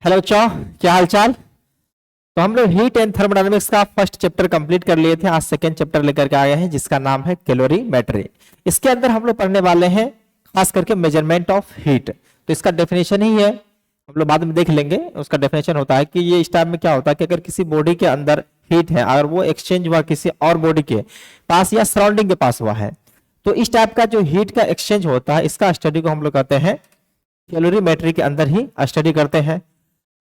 Hello बच्चों, क्या हाल चाल। तो हम लोग हीट एंड थर्मोडायनेमिक्स का फर्स्ट चैप्टर कंप्लीट कर लिए थे। आज सेकंड चैप्टर लेकर के आए हैं जिसका नाम है कैलोरीमेट्री। इसके अंदर हम लोग पढ़ने वाले हैं खास करके मेजरमेंट ऑफ हीट। तो इसका डेफिनेशन ही है, हम लोग बाद में देख लेंगे। उसका डेफिनेशन होता है कि ये इस टाइप में क्या होता है कि अगर किसी बॉडी के अंदर हीट है, अगर वो एक्सचेंज हुआ किसी और बॉडी के पास या सराउंडिंग के पास हुआ है, तो इस टाइप का जो हीट का एक्सचेंज होता है इसका स्टडी को हम लोग कहते हैं कैलोरीमेट्री के अंदर ही स्टडी करते हैं।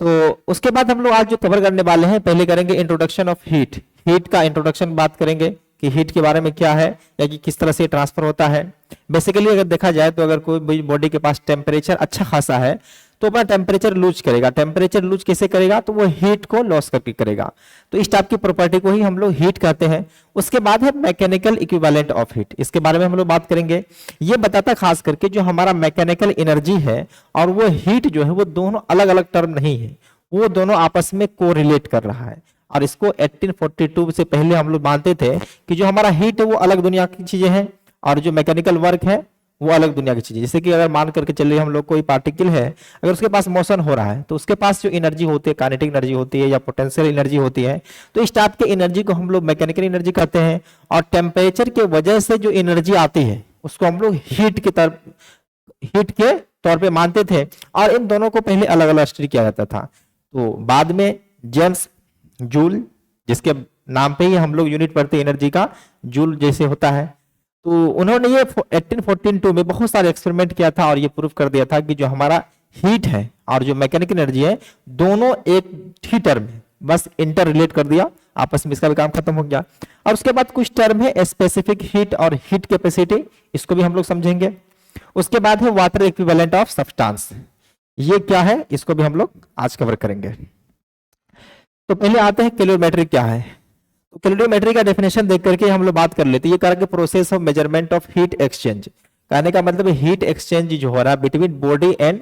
तो उसके बाद हम लोग आज जो कवर करने वाले हैं, पहले करेंगे इंट्रोडक्शन ऑफ हीट। हीट का इंट्रोडक्शन बात करेंगे कि हीट के बारे में क्या है या कि किस तरह से ट्रांसफर होता है। बेसिकली अगर देखा जाए तो अगर कोई बॉडी के पास टेम्परेचर अच्छा खासा है तो अपना टेम्परेचर लूज करेगा। टेम्परेचर लूज कैसे करेगा? तो वो हीट को लॉस करके करेगा। तो इस टाइप की प्रॉपर्टी को ही हम लोग हीट कहते हैं। उसके बाद है मैकेनिकल इक्विवेलेंट ऑफ हीट। इसके बारे में हम लोग बात करेंगे। ये बताता खास करके जो हमारा मैकेनिकल एनर्जी है और वो हीट जो है वो दोनों अलग अलग टर्म नहीं है, वो दोनों आपस में कोरिलेट कर रहा है। और इसको 1842 से पहले हम लोग मानते थे कि जो हमारा हीट है वो अलग दुनिया की चीजें हैं और जो मैकेनिकल वर्क है वो अलग दुनिया की चीजें। जैसे कि अगर मान करके चलिए हम लोग कोई पार्टिकल है, अगर उसके पास मोशन हो रहा है तो उसके पास जो एनर्जी होती है, काइनेटिक एनर्जी होती है या पोटेंशियल एनर्जी होती है, तो इस टाइप के एनर्जी को हम लोग मैकेनिकल एनर्जी कहते हैं। और टेम्परेचर के वजह से जो एनर्जी आती है उसको हम लोग हीट के तौर पे मानते थे। और इन दोनों को पहले अलग अलग स्टडी किया जाता था। तो बाद में जेम्स जूल, जिसके नाम पे ही हम लोग यूनिट पढ़ते हैं एनर्जी का, जूल जैसे होता है, तो उन्होंने ये 1842 में बहुत सारे एक्सपेरिमेंट किया था और ये प्रूफ कर दिया था कि जो हमारा हीट है और जो मैकेनिकल एनर्जी है दोनों एक ही टर्म है, बस इंटर रिलेट कर दिया आपस में, इसका भी काम खत्म हो गया। और उसके बाद कुछ टर्म है स्पेसिफिक हीट और हीट कैपेसिटी, इसको भी हम लोग समझेंगे। उसके बाद है वाटर इक्विवेलेंट ऑफ सब्सटेंस, ये क्या है इसको भी हम लोग आज कवर करेंगे। तो पहले आते हैं कैलोरीमेट्री क्या है। तो कैलोरीमेट्री का डेफिनेशन देख करके हम लोग बात कर लेते हैं। ये करेंगे process of measurement of heat exchange. कहने का मतलब हीट एक्सचेंज जो हो रहा है between body and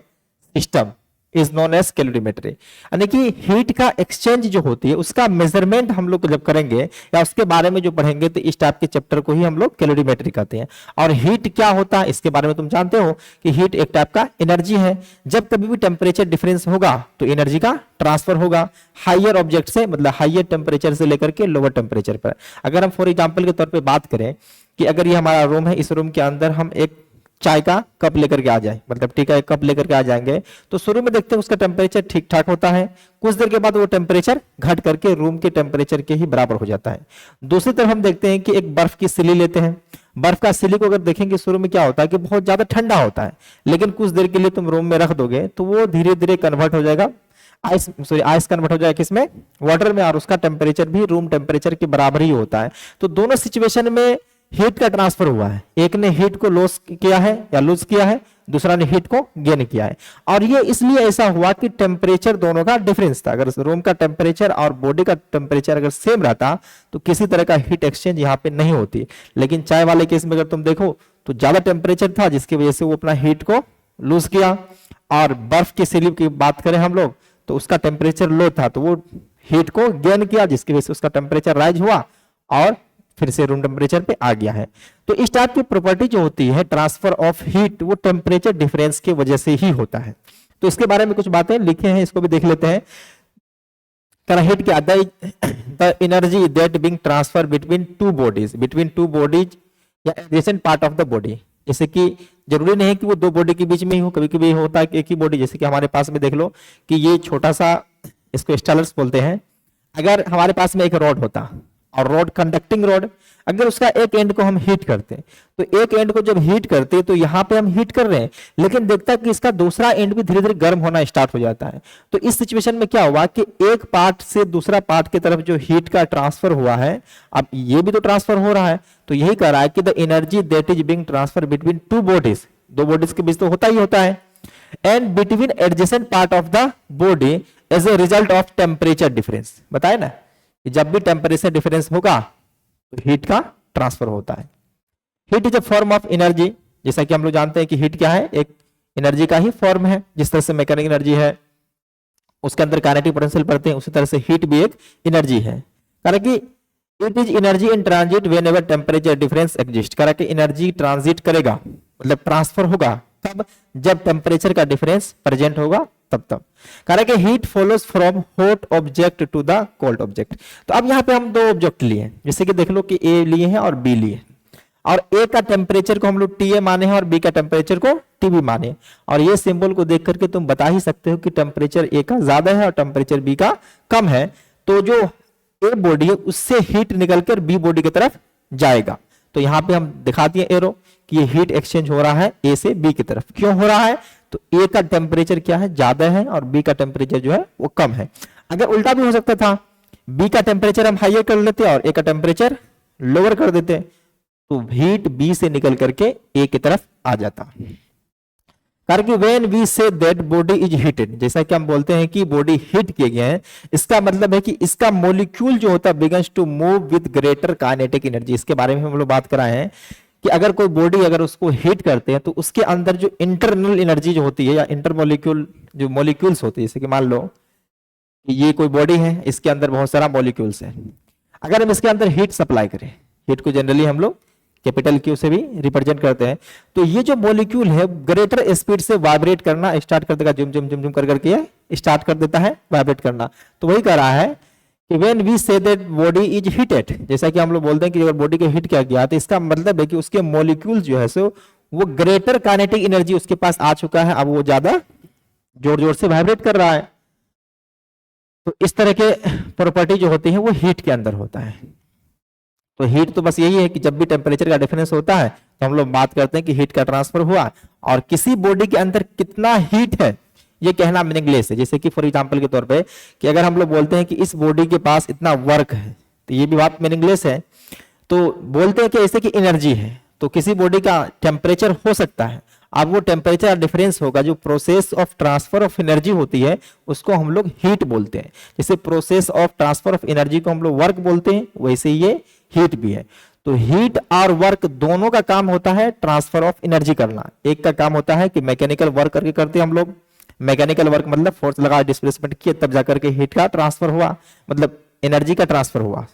system is known as calorimetry. यानी कि हीट का एक्सचेंज जो होती है उसका मेजरमेंट हम लोग जब करेंगे या उसके बारे में जो पढ़ेंगे तो इस टाइप के चैप्टर को ही हम लोग कैलोरीमेट्री कहते हैं। और हीट क्या होता है इसके बारे में तुम जानते हो कि हीट एक टाइप का एनर्जी है। जब कभी भी टेम्परेचर डिफरेंस होगा तो एनर्जी का ट्रांसफर होगा हाइयर ऑब्जेक्ट से, मतलब हाइयर टेम्परेचर से लेकर के लोअर टेम्परेचर पर। अगर हम फॉर एग्जाम्पल के तौर पर बात करें कि अगर ये हमारा रूम है, इस रूम के अंदर हम एक चाय का कप लेकर के आ जाए, मतलब टी का एक कप लेकर के आ जाएंगे, तो शुरू में देखते हैं उसका टेम्परेचर ठीक ठाक होता है। कुछ देर के बाद वो टेम्परेचर घट करके रूम के टेम्परेचर के ही बराबर हो जाता है। दूसरी तरफ हम देखते हैं कि एक बर्फ की सिल्ली लेते हैं। बर्फ का सिल्ली को अगर देखेंगे शुरू में क्या होता है कि बहुत ज्यादा ठंडा होता है, लेकिन कुछ देर के लिए तुम रूम में रख दोगे तो वो धीरे धीरे कन्वर्ट हो जाएगा आइस कन्वर्ट हो जाएगा किसमें? वाटर में। और उसका टेम्परेचर भी रूम टेम्परेचर के बराबर ही होता है। तो दोनों सिचुएशन में हीट का ट्रांसफर हुआ है। एक ने हीट को लॉस किया है या लूज किया है, दूसरा ने हीट को गेन किया है। और ये इसलिए ऐसा हुआ कि टेम्परेचर दोनों का डिफरेंस था। अगर रूम का टेम्परेचर और बॉडी का टेम्परेचर अगर सेम रहता तो किसी तरह का हीट एक्सचेंज यहाँ पे नहीं होती। लेकिन चाय वाले केस में अगर तुम देखो तो ज्यादा टेम्परेचर था जिसकी वजह से वो अपना हीट को लूज किया। और बर्फ की सिल्ली की बात करें हम लोग तो उसका टेम्परेचर लो था तो वो हीट को गेन किया, जिसकी वजह से उसका टेम्परेचर राइज हुआ और फिर से रूम टेम्परेचर पे आ गया है। तो इस टाइप की प्रॉपर्टी जो होती है ट्रांसफर ऑफ हीट, वो टेम्परेचर डिफरेंस की वजह से ही होता है। तो इसके बारे में कुछ बातें लिखे हैं, इसको भी देख लेते हैं। हीट क्या, the energy that being transfer between two bodies या adjacent part of the body. जैसे कि जरूरी नहीं है कि वो दो बॉडी के बीच में ही हो, कभी कभी होता है कि एक ही बॉडी, जैसे कि हमारे पास में देख लो कि ये छोटा सा, इसको स्टाइलर्स बोलते हैं। अगर हमारे पास में एक रॉड होता और रॉड कंडक्टिंग रॉड, अगर उसका एक एंड को हम हीट करते हैं तो एक एंड को जब हीट करते हैं तो यहाँ पे हम हीट कर रहे हैं, लेकिन देखता है कि इसका दूसरा एंड भी धीरे धीरे गर्म होना स्टार्ट हो जाता है। तो इस सिचुएशन में क्या हुआ कि एक पार्ट से दूसरा पार्ट की तरफ जो हीट का ट्रांसफर हुआ है, अब ये भी तो ट्रांसफर हो रहा है। तो यही कह रहा है कि the energy that is being transfer between two bodies, दो बॉडीज के बीच तो होता ही होता है, and between adjacent part of the body as a result of temperature difference. बताए ना कि जब भी टेम्परेचर डिफरेंस होगा तो हीट का ट्रांसफर होता है। Heat is a form of energy, जैसा कि हम लोग जानते हैं कि हीट क्या है, एक एनर्जी का ही फॉर्म है। जिस तरह से मैकेनिकल एनर्जी है उसके अंदर काइनेटिक पोटेंशियल पढ़ते हैं, उसी तरह से हीट भी एक एनर्जी है। कारण कि it is energy in transit whenever temperature difference exist. कारण कि एनर्जी ट्रांजिट करेगा, मतलब ट्रांसफर होगा, तब जब टेम्परेचर का डिफरेंस प्रेजेंट होगा तब कारण कि heat follows from hot object to the cold object. तो अब यहाँ पे हम दो ऑब्जेक्ट लिए हैं, जैसे कि देख लो कि ए लिए हैं और बी लिए हैं, और ए का टेम्परेचर को हम लोग टी ए माने हैं और बी का टेम्परेचर को टीबी माने, और ये सिंबल को देख करके तुम बता ही सकते हो कि टेम्परेचर ए का ज्यादा है और टेम्परेचर बी का कम है। तो जो ए बॉडी है उससे हीट निकलकर बी बॉडी की तरफ जाएगा। तो यहाँ पे हम दिखा दिए एरो कि ये हीट एक्सचेंज हो रहा है ए से बी की तरफ। क्यों हो रहा है? तो ए का टेम्परेचर क्या है, ज्यादा है, और बी का टेम्परेचर जो है वो कम है। अगर उल्टा भी हो सकता था, बी का टेम्परेचर हम हाइयर कर लेते और ए का टेम्परेचर लोअर कर देते, तो हीट बी से निकल करके ए की तरफ आ जाता। कारण कि when we say that body is heated, जैसा कि हम बोलते हैं कि बॉडी हीट किए गए हैं, इसका मतलब है कि इसका मॉलिक्यूल जो होता है begins to move with greater kinetic energy. इसके बारे में हम लोग बात कराए हैं कि अगर कोई बॉडी अगर उसको हीट करते हैं तो उसके अंदर जो इंटरनल एनर्जी जो होती है या इंटरमोलिक्यूल जो मॉलिक्यूल्स होती है, जैसे कि मान लो कि ये कोई बॉडी है, इसके अंदर बहुत सारा मॉलिक्यूल्स है, अगर हम इसके अंदर हीट सप्लाई करें, हीट को जनरली हम लोग कैपिटल क्यू से भी रिप्रेजेंट करते हैं, तो ये जो मॉलिक्यूल है ग्रेटर स्पीड से वाइब्रेट करना स्टार्ट कर देगा, जुम जुम जुम जुम कर करके स्टार्ट कर देता है वाइब्रेट करना। तो वही कह रहा है कि when we say that body is heated, जैसा कि हम लोग बोलते हैं कि अगर बॉडी को हीट किया गया तो इसका मतलब है कि उसके मॉलिक्यूल जो है सो वो ग्रेटर काइनेटिक एनर्जी उसके पास आ चुका है, अब वो ज्यादा जोर जोर से वाइब्रेट कर रहा है। तो इस तरह के प्रॉपर्टी जो होती है वो हीट के अंदर होता है। तो हीट तो बस यही है कि जब भी टेम्परेचर का डिफरेंस होता है तो हम लोग बात करते हैं कि हीट का ट्रांसफर हुआ, और किसी बॉडी के अंदर कितना हीट है ये कहना मीनिंगलेस है। जैसे कि फॉर एग्जांपल के तौर पे कि अगर हम लोग बोलते हैं कि इस बॉडी के पास इतना वर्क है, तो ये भी बात मीनिंगलेस है। तो बोलते हैं कि ऐसे कि एनर्जी है, तो किसी बॉडी का टेम्परेचर हो सकता है, अब वो टेम्परेचर डिफरेंस होगा, जो process of transfer of energy होती है उसको हम लोग हीट बोलते हैं। जैसे process of transfer of energy को हम लोग वर्क बोलते हैं, वैसे ही ये हीट भी है। तो हीट और वर्क दोनों का काम होता है ट्रांसफर ऑफ एनर्जी करना। एक का काम होता है कि मैकेनिकल वर्क करके करते हैं हम लोग, मैकेनिकल वर्क मतलब फोर्स लगा डिस्प्लेसमेंट किए तब जाकर के हीट का ट्रांसफर हुआ, मतलब एनर्जी का ट्रांसफर हुआ।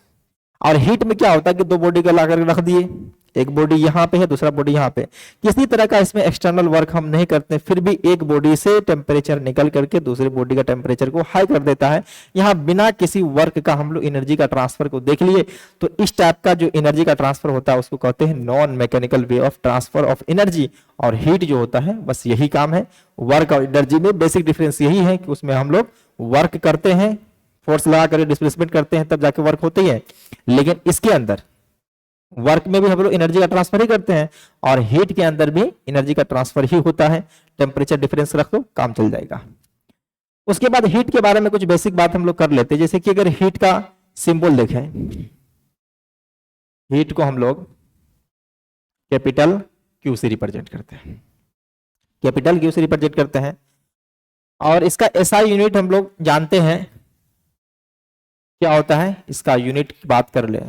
और हीट में क्या होता है कि दो बॉडी को ला करके रख दिए, एक बॉडी यहाँ पे है दूसरा बॉडी यहाँ पे, किसी तरह का इसमें एक्सटर्नल वर्क हम नहीं करते, फिर भी एक बॉडी से टेम्परेचर निकल करके दूसरी बॉडी का टेम्परेचर को हाई कर देता है। यहाँ बिना किसी वर्क का हम लोग एनर्जी का ट्रांसफर को देख लिए। तो इस टाइप का जो एनर्जी का ट्रांसफर होता है उसको कहते हैं non mechanical way of transfer of energy. और हीट जो होता है बस यही काम है। वर्क और एनर्जी में बेसिक डिफरेंस यही है कि उसमें हम लोग वर्क करते हैं, फोर्स लगा कर डिस्प्लेसमेंट करते हैं तब जाके वर्क होती है, लेकिन इसके अंदर वर्क में भी हम लोग एनर्जी का ट्रांसफर ही करते हैं और हीट के अंदर भी एनर्जी का ट्रांसफर ही होता है। टेम्परेचर डिफरेंस रख दो काम चल जाएगा। उसके बाद हीट के बारे में कुछ बेसिक बात हम लोग कर लेते हैं। जैसे कि अगर हीट का सिंबल देखें, हीट को हम लोग कैपिटल क्यू से रिप्रेजेंट करते हैं, कैपिटल क्यू से रिप्रेजेंट करते हैं। और इसका एसआई यूनिट हम लोग जानते हैं क्या होता है, इसका यूनिट की बात कर ले,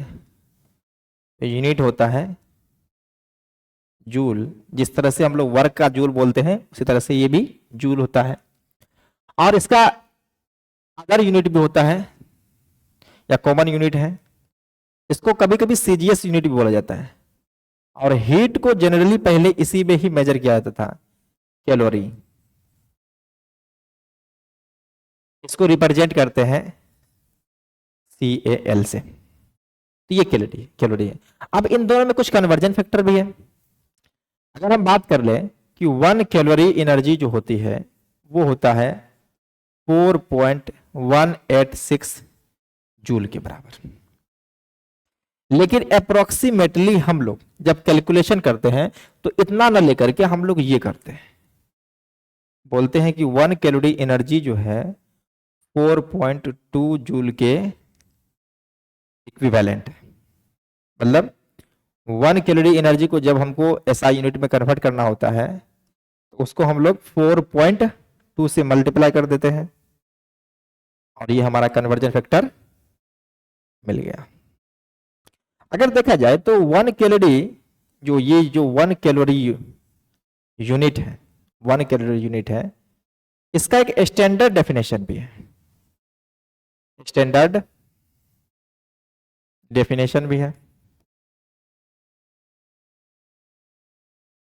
यूनिट होता है जूल। जिस तरह से हम लोग वर्क का जूल बोलते हैं उसी तरह से ये भी जूल होता है। और इसका अदर यूनिट भी होता है या कॉमन यूनिट है, इसको कभी कभी सीजीएस यूनिट भी बोला जाता है। और हीट को जनरली पहले इसी में ही मेजर किया जाता था, कैलोरी। इसको रिप्रेजेंट करते हैं CAL से, तो ये कैलोरी है। अब इन दोनों में कुछ कन्वर्जन फैक्टर भी है। अगर हम बात कर ले कि 1 कैलोरी एनर्जी जो होती है वो होता है 4.186 जूल के बराबर, लेकिन अप्रोक्सीमेटली हम लोग जब कैलकुलेशन करते हैं तो इतना ना लेकर के हम लोग ये करते हैं, बोलते हैं कि 1 कैलोरी एनर्जी जो है 4.2 जूल के इक्विवेलेंट है। मतलब 1 कैलोरी एनर्जी को जब हमको एसआई यूनिट में कन्वर्ट करना होता है तो उसको हम लोग 4.2 से मल्टीप्लाई कर देते हैं और ये हमारा कन्वर्जन फैक्टर मिल गया। अगर देखा जाए तो 1 कैलोरी जो 1 कैलोरी यूनिट है, 1 कैलोरी यूनिट है, इसका एक स्टैंडर्ड डेफिनेशन भी है, स्टैंडर्ड डेफिनेशन भी है,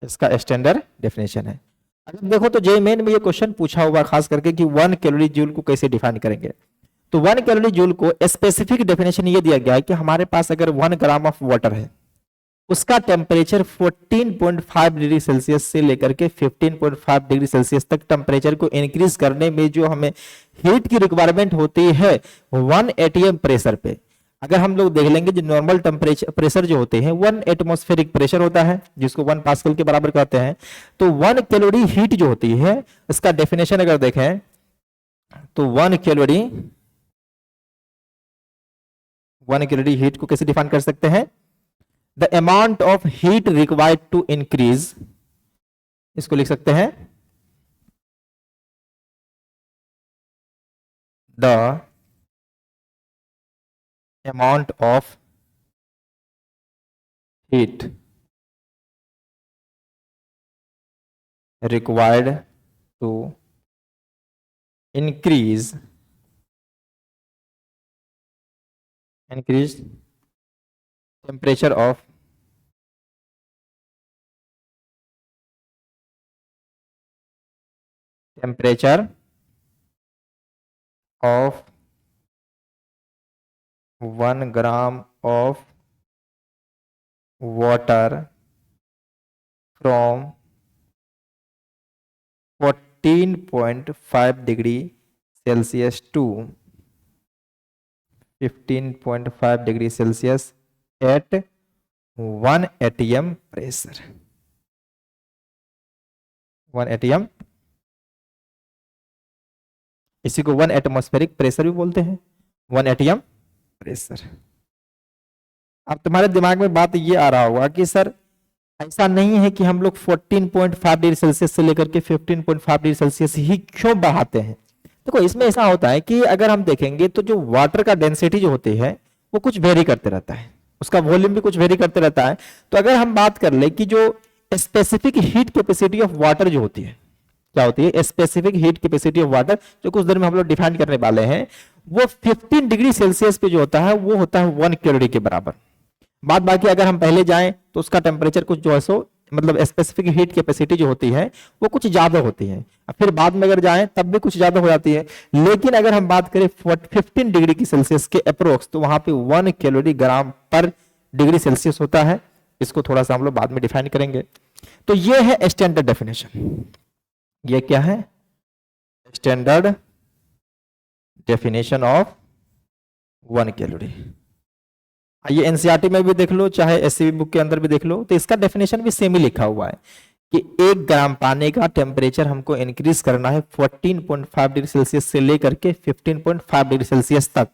इसका स्टैंडर्ड डेफिनेशन है। अगर देखो तो जे मेन में ये क्वेश्चन पूछा हुआ खास करके कि 1 कैलोरी जूल को कैसे डिफाइन करेंगे। तो 1 कैलोरी जूल को स्पेसिफिक डेफिनेशन ये दिया गया है कि हमारे पास अगर 1 ग्राम ऑफ वाटर है, उसका टेम्परेचर 14.5 डिग्री सेल्सियस से लेकर के 15.5 डिग्री सेल्सियस तक टेम्परेचर को इंक्रीज करने में जो हमें हीट की रिक्वायरमेंट होती है 1 एटीएम प्रेशर पे। अगर हम लोग देख लेंगे जो नॉर्मल टेम्परेचर प्रेशर जो होते हैं 1 एटमॉस्फेरिक प्रेशर होता है जिसको 1 पास्कल के बराबर कहते हैं। तो 1 कैलोरी हीट जो होती है इसका डेफिनेशन अगर देखें तो 1 कैलोरी हीट को कैसे डिफाइन कर सकते हैं, the amount of heat required to increase, इसको लिख सकते हैं the amount of heat required to increase temperature of of 1 gram of water from 14.5 degree Celsius to 15.5 degree Celsius at 1 atm pressure. 1 atm, इसी को 1 atmospheric pressure भी बोलते हैं, 1 ATM pressure. अब तुम्हारे दिमाग में बात ये आ रहा होगा कि सर ऐसा नहीं है कि हम लोग 14.5 डिग्री सेल्सियस से लेकर के 15.5 डिग्री सेल्सियस ही क्यों बढ़ाते हैं। देखो इसमें ऐसा होता है कि अगर हम देखेंगे तो जो वाटर का डेंसिटी जो होती है वो कुछ वेरी करते रहता है, उसका वॉल्यूम भी कुछ वेरी करते रहता है। तो अगर हम बात कर ले कि जो specific heat capacity of water जो होती है, क्या होती है specific heat capacity of water, जो कुछ देर में हम लोग डिफाइन करने वाले हैं, वो 15 डिग्री सेल्सियस पे जो होता है वो होता है 1 कैलोरी के बराबर। बात बाकी अगर हम पहले जाएं तो उसका टेम्परेचर कुछ जो है सो मतलब स्पेसिफिक हीट कैपेसिटी जो होती है वो कुछ ज्यादा होती है, फिर बाद में अगर जाएं तब भी कुछ ज्यादा हो जाती है। लेकिन अगर हम बात करें 15 डिग्री की सेल्सियस के अप्रोक्स तो वहां पे 1 कैलोरी ग्राम पर डिग्री सेल्सियस होता है। इसको थोड़ा सा हम लोग बाद में डिफाइन करेंगे। तो ये है स्टैंडर्ड डेफिनेशन, ये क्या है स्टैंडर्ड डेफिनेशन ऑफ 1 कैलोरी। ये एनसीईआरटी में भी देख लो चाहे एससीबी बुक के अंदर भी देख लो तो इसका डेफिनेशन भी सेम ही लिखा हुआ है कि 1 ग्राम पानी का टेम्परेचर हमको इंक्रीज करना है 14.5 डिग्री सेल्सियस से लेकर के 15.5 डिग्री सेल्सियस तक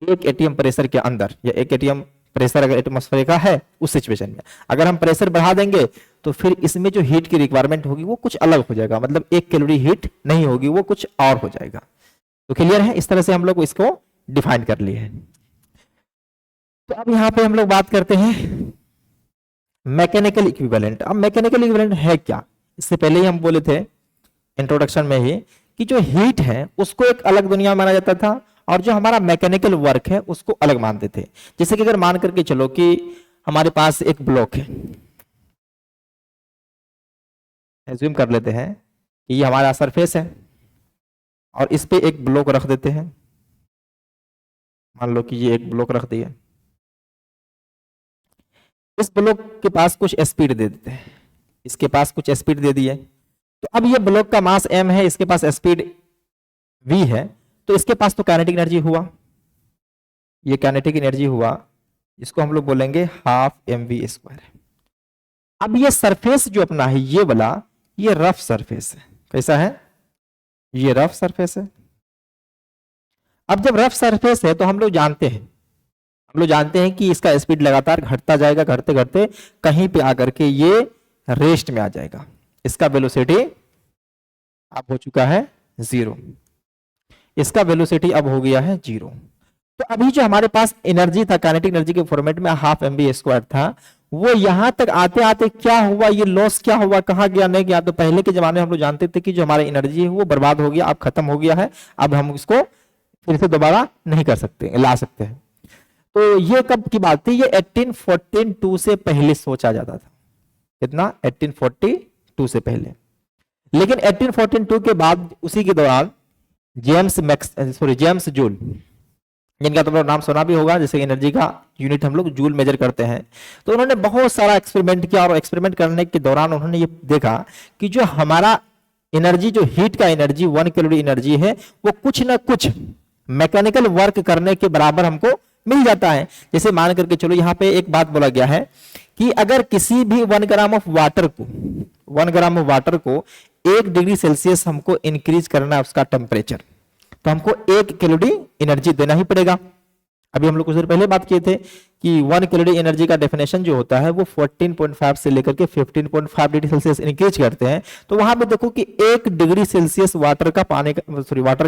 1 एटीएम प्रेशर के अंदर, या 1 एटीएम प्रेशर अगर एटमॉस्फेयर का है उस सिचुएशन में। अगर हम प्रेशर बढ़ा देंगे तो फिर इसमें जो हीट की रिक्वायरमेंट होगी वो कुछ अलग हो जाएगा, मतलब 1 कैलोरी हीट नहीं होगी, वो कुछ और हो जाएगा। तो क्लियर है, इस तरह से हम लोग इसको डिफाइन कर लिए हैं। तो अब यहां पे हम लोग बात करते हैं मैकेनिकल इक्विवेलेंट। अब मैकेनिकल इक्विवेलेंट है क्या, इससे पहले ही हम बोले थे इंट्रोडक्शन में ही कि जो हीट है उसको एक अलग दुनिया माना जाता था और जो हमारा मैकेनिकल वर्क है उसको अलग मानते थे। जैसे कि अगर मान करके चलो कि हमारे पास एक ब्लॉक है, एज्यूम कर लेते हैं कि ये हमारा सरफेस है और इस पे एक ब्लॉक रख देते हैं। मान लो कि ये एक ब्लॉक रख दिया, इस ब्लॉक के पास कुछ स्पीड दे देते हैं, इसके पास कुछ स्पीड दे दिए। तो अब ये ब्लॉक का मास m है, इसके पास स्पीड v है, तो इसके पास तो काइनेटिक एनर्जी हुआ, ये काइनेटिक एनर्जी हुआ, इसको हम लोग बोलेंगे हाफ mv²। अब ये सरफेस जो अपना है ये वाला, ये रफ सरफेस है। कैसा है, ये रफ सरफेस है। अब जब रफ सरफेस है तो हम लोग जानते हैं कि इसका स्पीड लगातार घटता जाएगा, घटते घटते कहीं पे आकर के ये रेस्ट में आ जाएगा। इसका वेलोसिटी अब हो चुका है 0, इसका वेलोसिटी अब हो गया है 0। तो अभी जो हमारे पास एनर्जी था काइनेटिक एनर्जी के फॉर्मेट में हाफ mv² था, वो यहां तक आते आते क्या हुआ, ये लॉस क्या हुआ, कहां गया नहीं गया। तो पहले के जमाने में हम लोग जानते थे कि जो हमारी एनर्जी है वो बर्बाद हो गया, अब खत्म हो गया है, अब हम इसको फिर से दोबारा नहीं कर सकते, ला सकते हैं। तो ये कब की बात थी, ये 1842 से पहले सोचा जाता था। कितना, 1842 से पहले। लेकिन 1842 के बाद उसी के दौरान जेम्स जूल, जिनका तुम लोग नाम सुना भी होगा, जैसे एनर्जी का यूनिट हम लोग जूल मेजर करते हैं, तो उन्होंने बहुत सारा एक्सपेरिमेंट किया और एक्सपेरिमेंट करने के दौरान उन्होंने ये देखा कि जो हमारा एनर्जी, जो हीट का एनर्जी 1 कैलोरी एनर्जी है, वो कुछ ना कुछ मैकेनिकल वर्क करने के बराबर हमको मिल जाता है। जैसे मान करके चलो, यहाँ पे एक बात बोला गया है कि अगर किसी भी 1 ग्राम ऑफ वाटर को 1 डिग्री सेल्सियस हमको इंक्रीज करना है उसका टेम्परेचर, तो हमको 1 कैलोरी एनर्जी देना ही पड़ेगा। अभी हम लोग कुछ देर पहले बात किए थे कि 1 कैलोरी एनर्जी का डेफिनेशन जो होता है वो 14.5 से लेकर के 15.5 डिग्री सेल्सियस इंक्रीज करते हैं। तो वहां पे देखो कि 1 डिग्री सेल्सियस वाटर का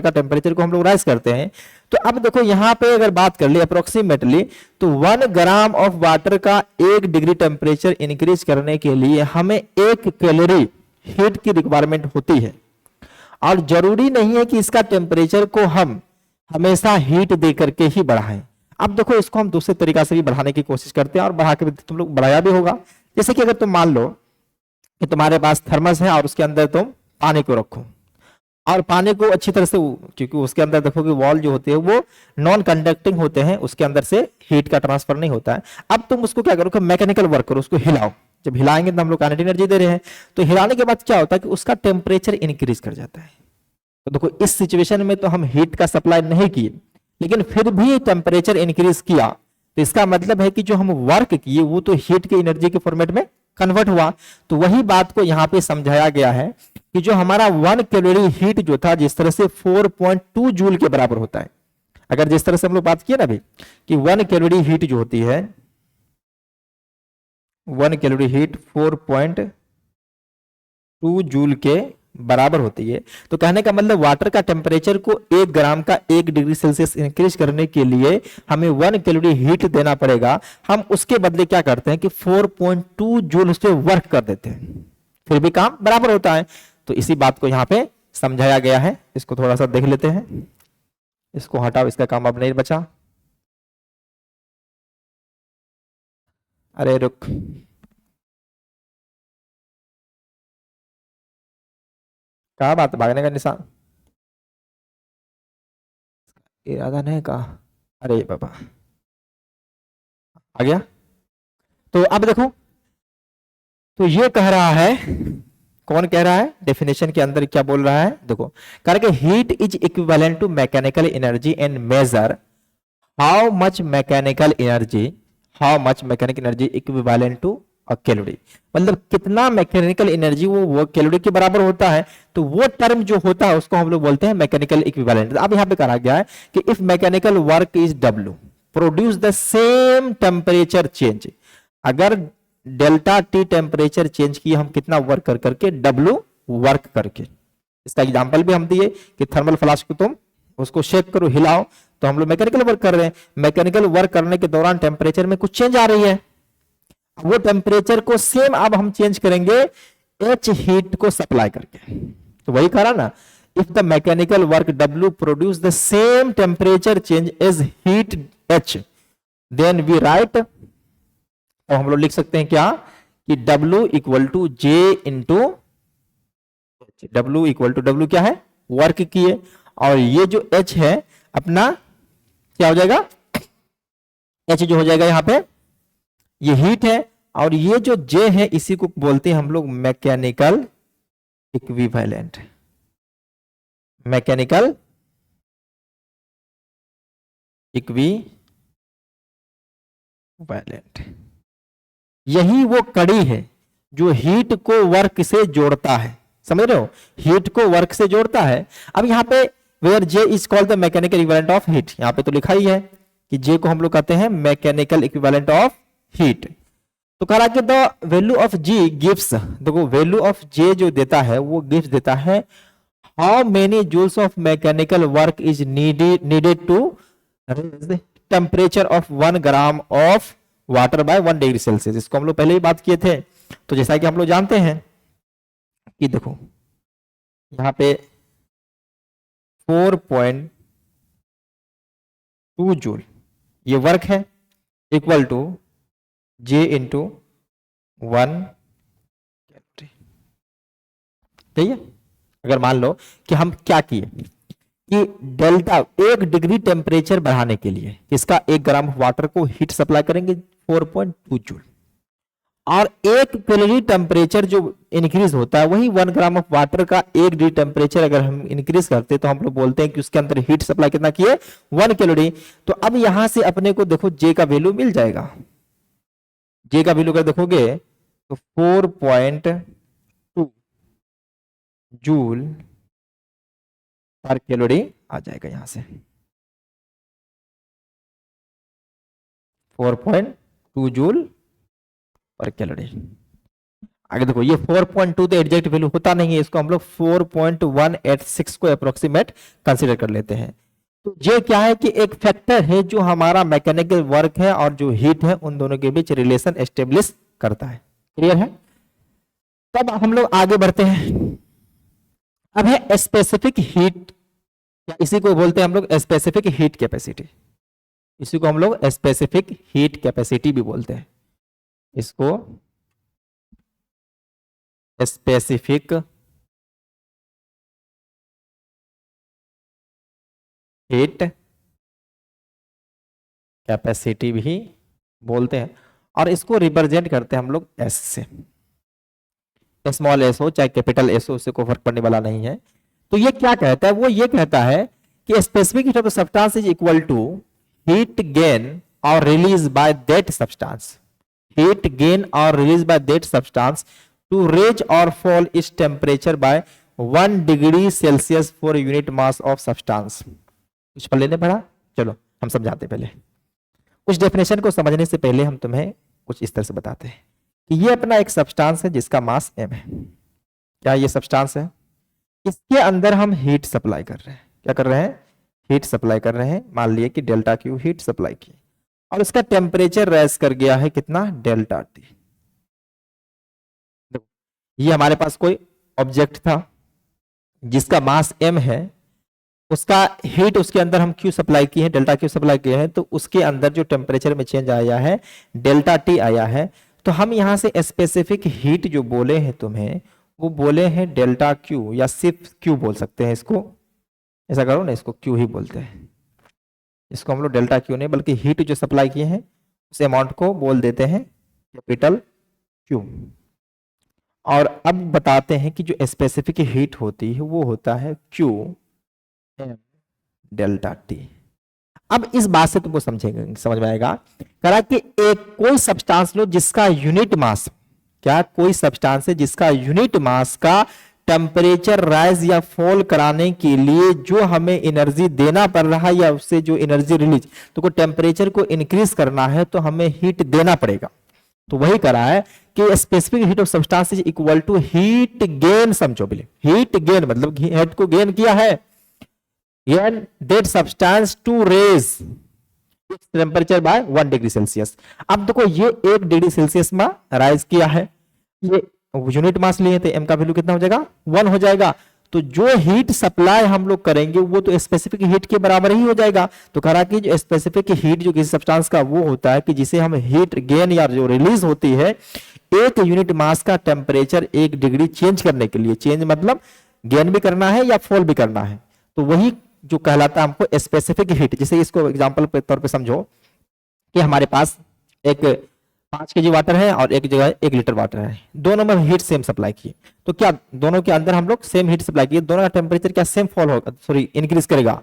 टेम्परेचर को हम लोग राइज करते हैं। तो अब देखो यहाँ पे अगर बात कर ले अप्रोक्सीमेटली, तो 1 ग्राम ऑफ वाटर का 1 डिग्री टेम्परेचर इंक्रीज करने के लिए हमें 1 कैलोरी हीट की रिक्वायरमेंट होती है। और जरूरी नहीं है कि इसका टेम्परेचर को हम हमेशा हीट दे करके ही बढ़ाएं। अब देखो, इसको हम दूसरे तरीका से भी बढ़ाने की कोशिश करते हैं और बढ़ा के तुम लोग बढ़ाया भी होगा। जैसे कि अगर तुम मान लो कि तुम्हारे पास थर्मस है और उसके अंदर तुम पानी को रखो और पानी को अच्छी तरह से, क्योंकि उसके अंदर देखो कि वॉल जो होते हैं वो नॉन कंडक्टिंग होते हैं, उसके अंदर से हीट का ट्रांसफर नहीं होता है। अब तुम उसको क्या करो कि मैकेनिकल वर्क करो, उसको हिलाओ। जब हिलाएंगे तो हम लोग काइनेटिक एनर्जी दे रहे हैं, तो हिलाने के बाद क्या होता है कि उसका टेम्परेचर इंक्रीज कर जाता है। तो देखो, इस सिचुएशन में तो हम हीट का सप्लाई नहीं किए, लेकिन फिर भी टेम्परेचर इंक्रीज किया, तो इसका मतलब है कि जो हम वर्क किए वो तो हीट की एनर्जी के फॉर्मेट में कन्वर्ट हुआ। तो वही बात को यहाँ पे समझाया गया है कि जो हमारा 1 कैलोरी हीट जो था, जिस तरह से 4.2 जूल के बराबर होता है। अगर जिस तरह से हम लोग बात किए ना अभी कि 1 कैलोरी हीट जो होती है, 1 कैलोरी हीट 4.2 जूल के बराबर होती है। तो कहने का मतलब वाटर का टेम्परेचर को 1 ग्राम का 1 डिग्री सेल्सियस इंक्रीज करने के लिए हमें 1 कैलोरी हीट देना पड़ेगा। हम उसके बदले क्या करते हैं कि 4.2 जूल उस पर वर्क कर देते हैं, फिर भी काम बराबर होता है। तो इसी बात को यहाँ पे समझाया गया है। इसको थोड़ा सा देख लेते हैं, इसको हटाओ, इसका काम अब नहीं बचा। अरे रुक, कहा बात, भागने का निशान, इरादा नहीं कहा, अरे बाबा आ गया। तो अब देखो, तो ये कह रहा है, कौन कह रहा है, डेफिनेशन के अंदर क्या बोल रहा है, देखो कह रहा है कि heat is equivalent to mechanical energy and measure how much mechanical energy equivalent to a calorie. मतलब कितना मैकेनिकल एनर्जी वो कैलोरी के बराबर होता है। तो वो टर्म जो होता है उसको हम लोग बोलते हैं मैकेनिकल इक्विवेलेंट। अब यहाँ पे कहा गया है कि if mechanical work is W produce the same temperature change, अगर डेल्टा T टेम्परेचर चेंज किए हम कितना वर्क कर करके, W वर्क करके। इसका एग्जांपल भी हम दिए कि थर्मल फ्लास्क को तुम उसको शेक करो, हिलाओ, तो हम लोग मैकेनिकल वर्क कर रहे हैं। मैकेनिकल वर्क करने के दौरान टेम्परेचर में कुछ चेंज आ रही है, वो टेम्परेचर को सेम अब हम चेंज करेंगे H हीट को सप्लाई करके। तो वही करा ना, if the mechanical work W produce the same temperature change as heat H, then we write, तो हम लोग लिख सकते हैं क्या कि W equal to J into W क्या है, वर्क किए, और ये जो H है अपना क्या हो जाएगा, H जो हो जाएगा यहाँ पे ये हीट है, और ये जो J है इसी को बोलते हैं हम लोग मैकेनिकल इक्विवेलेंट। मैकेनिकल इक्विवेलेंट, यही वो कड़ी है जो हीट को वर्क से जोड़ता है। समझ रहे हो, हीट को वर्क से जोड़ता है। अब यहाँ पे where J is called the mechanical equivalent of heat, यहाँ पे तो लिखा ही है कि J को हम लोग कहते हैं मैकेनिकल इक्विवेलेंट ऑफ हीट। तो कह रहा कि the value of G gives, देखो वैल्यू ऑफ J जो देता है वो गिव्स देता है how many joules of mechanical work is needed to temperature of 1 gram of water by 1 degree Celsius. इसको हम लोग पहले ही बात किए थे। तो जैसा कि हम लोग जानते हैं कि देखो यहाँ पे 4.2 जूल ये वर्क है, equal to J into 1 calorie. ठीक है, अगर मान लो कि हम क्या किए कि डेल्टा 1 डिग्री टेम्परेचर बढ़ाने के लिए इसका 1 ग्राम वाटर को हीट सप्लाई करेंगे 4.2 जूल, और 1 कैलोरी टेम्परेचर जो इंक्रीज होता है वही 1 ग्राम ऑफ वाटर का 1 डिग्री टेम्परेचर अगर हम इंक्रीज करते तो हम लोग बोलते हैं कि उसके अंदर हीट सप्लाई कितना किए 1 कैलोरी। तो अब यहां से अपने को देखो जे का वैल्यू मिल जाएगा, जे का वैल्यू अगर देखोगे तो 4.2 जूल पर कैलोरी आ जाएगा, यहां से 4.2 जूल पर कैलोरी। आगे देखो ये 4.2 तो एग्जैक्ट वैल्यू होता नहीं है, इसको हम लोग 4.186 को अप्रोक्सीमेट कंसीडर कर लेते हैं। तो ये क्या है कि एक फैक्टर है जो हमारा मैकेनिकल वर्क है और जो हीट है उन दोनों के बीच रिलेशन एस्टेब्लिश करता है। क्लियर है? तब हम लोग आगे बढ़ते हैं। अब है स्पेसिफिक हीट, या इसी को बोलते हैं हम लोग स्पेसिफिक हीट कैपेसिटी, इसी को हम लोग स्पेसिफिक हीट कैपेसिटी भी बोलते हैं। इसको स्पेसिफिक हीट कैपेसिटी भी बोलते हैं, और इसको रिप्रेजेंट करते हैं हम लोग एस से, स्मॉल एस हो चाहे कैपिटल एस हो उससे कोई फर्क पड़ने वाला नहीं है। तो ये क्या कहता है, वो ये कहता है कि specific heat of the substance is equal to heat gain और release by that substance, heat gain और release by that substance to raise और fall is temperature by 1 degree Celsius for unit mass of substance. कुछ पढ़ लेने पड़ा, चलो हम समझाते पहले। उस डेफिनेशन को समझने से पहले हम तुम्हें कुछ इस तरह से बताते हैं कि ये अपना एक सब्सटेंस है जिसका मास m है। क्या ये सब्सटेंस है? इसके अंदर हम हीट सप्लाई कर रहे हैं। क्या कर रहे हैं? हीट सप्लाई कर रहे हैं। मान लिए कि डेल्टा क्यू हीट सप्लाई की और उसका टेम्परेचर राइज कर गया है कितना? Delta T. ये हमारे पास कोई ऑब्जेक्ट था जिसका मास m है, उसका हीट उसके अंदर हम क्यू सप्लाई किए हैं, डेल्टा क्यू सप्लाई किए हैं, तो उसके अंदर जो टेम्परेचर में चेंज आया है डेल्टा टी आया है। तो हम यहां से स्पेसिफिक हीट जो बोले हैं तुम्हें वो बोले हैं डेल्टा क्यू, या सिर्फ क्यू बोल सकते हैं इसको। ऐसा करो ना, इसको क्यू ही बोलते हैं, इसको हम लोग डेल्टा क्यू नहीं बल्कि हीट जो सप्लाई किए हैं उस अमाउंट को बोल देते हैं कैपिटल क्यू। और अब बताते हैं कि जो स्पेसिफिक हीट होती है वो होता है क्यू एम डेल्टा टी। अब इस बात से तुमको समझेंगे, समझ में आएगा। करा कि एक कोई सब्सटेंस लो जिसका यूनिट मास, क्या कोई सब्सटेंस है जिसका यूनिट मास का टेम्परेचर राइज या फॉल कराने के लिए जो हमें एनर्जी देना पड़ रहा है या उससे जो एनर्जी रिलीज, तो को टेम्परेचर को इंक्रीज करना है तो हमें हीट देना पड़ेगा। तो वही करा है कि specific heat of substance is equal to heat gain. समझो बोले हीट गेन मतलब हीट को गेन किया है, gain that substance to raise temperature by 1 degree Celsius. अब देखो ये 1 डिग्री सेल्सियस में राइज किया है, ये यूनिट मास लिए थे, एम का वैल्यू कितना हो जाएगा? 1 हो जाएगा। तो जो हीट सप्लाई हम लोग करेंगे वो तो स्पेसिफिक हीट के बराबर ही हो जाएगा। तो कह रहा कि जो स्पेसिफिक हीट जो किसी सब्सटेंस का वो होता है कि जिसे हम हीट गेन या जो रिलीज होती है 1 यूनिट मास का टेम्परेचर 1 डिग्री चेंज करने के लिए, चेंज मतलब गेन भी करना है या फॉल भी करना है, तो वही जो कहलाता है हमको स्पेसिफिक हीट। जैसे इसको एग्जांपल के तौर पे समझो कि हमारे पास एक 5 kg वाटर है और एक जगह 1 लीटर वाटर है, दोनों में हीट सेम सप्लाई की, तो क्या दोनों के अंदर हम लोग सेम हीट सप्लाई किए, दोनों का टेम्परेचर क्या सेम फॉल होगा, सॉरी इंक्रीज करेगा?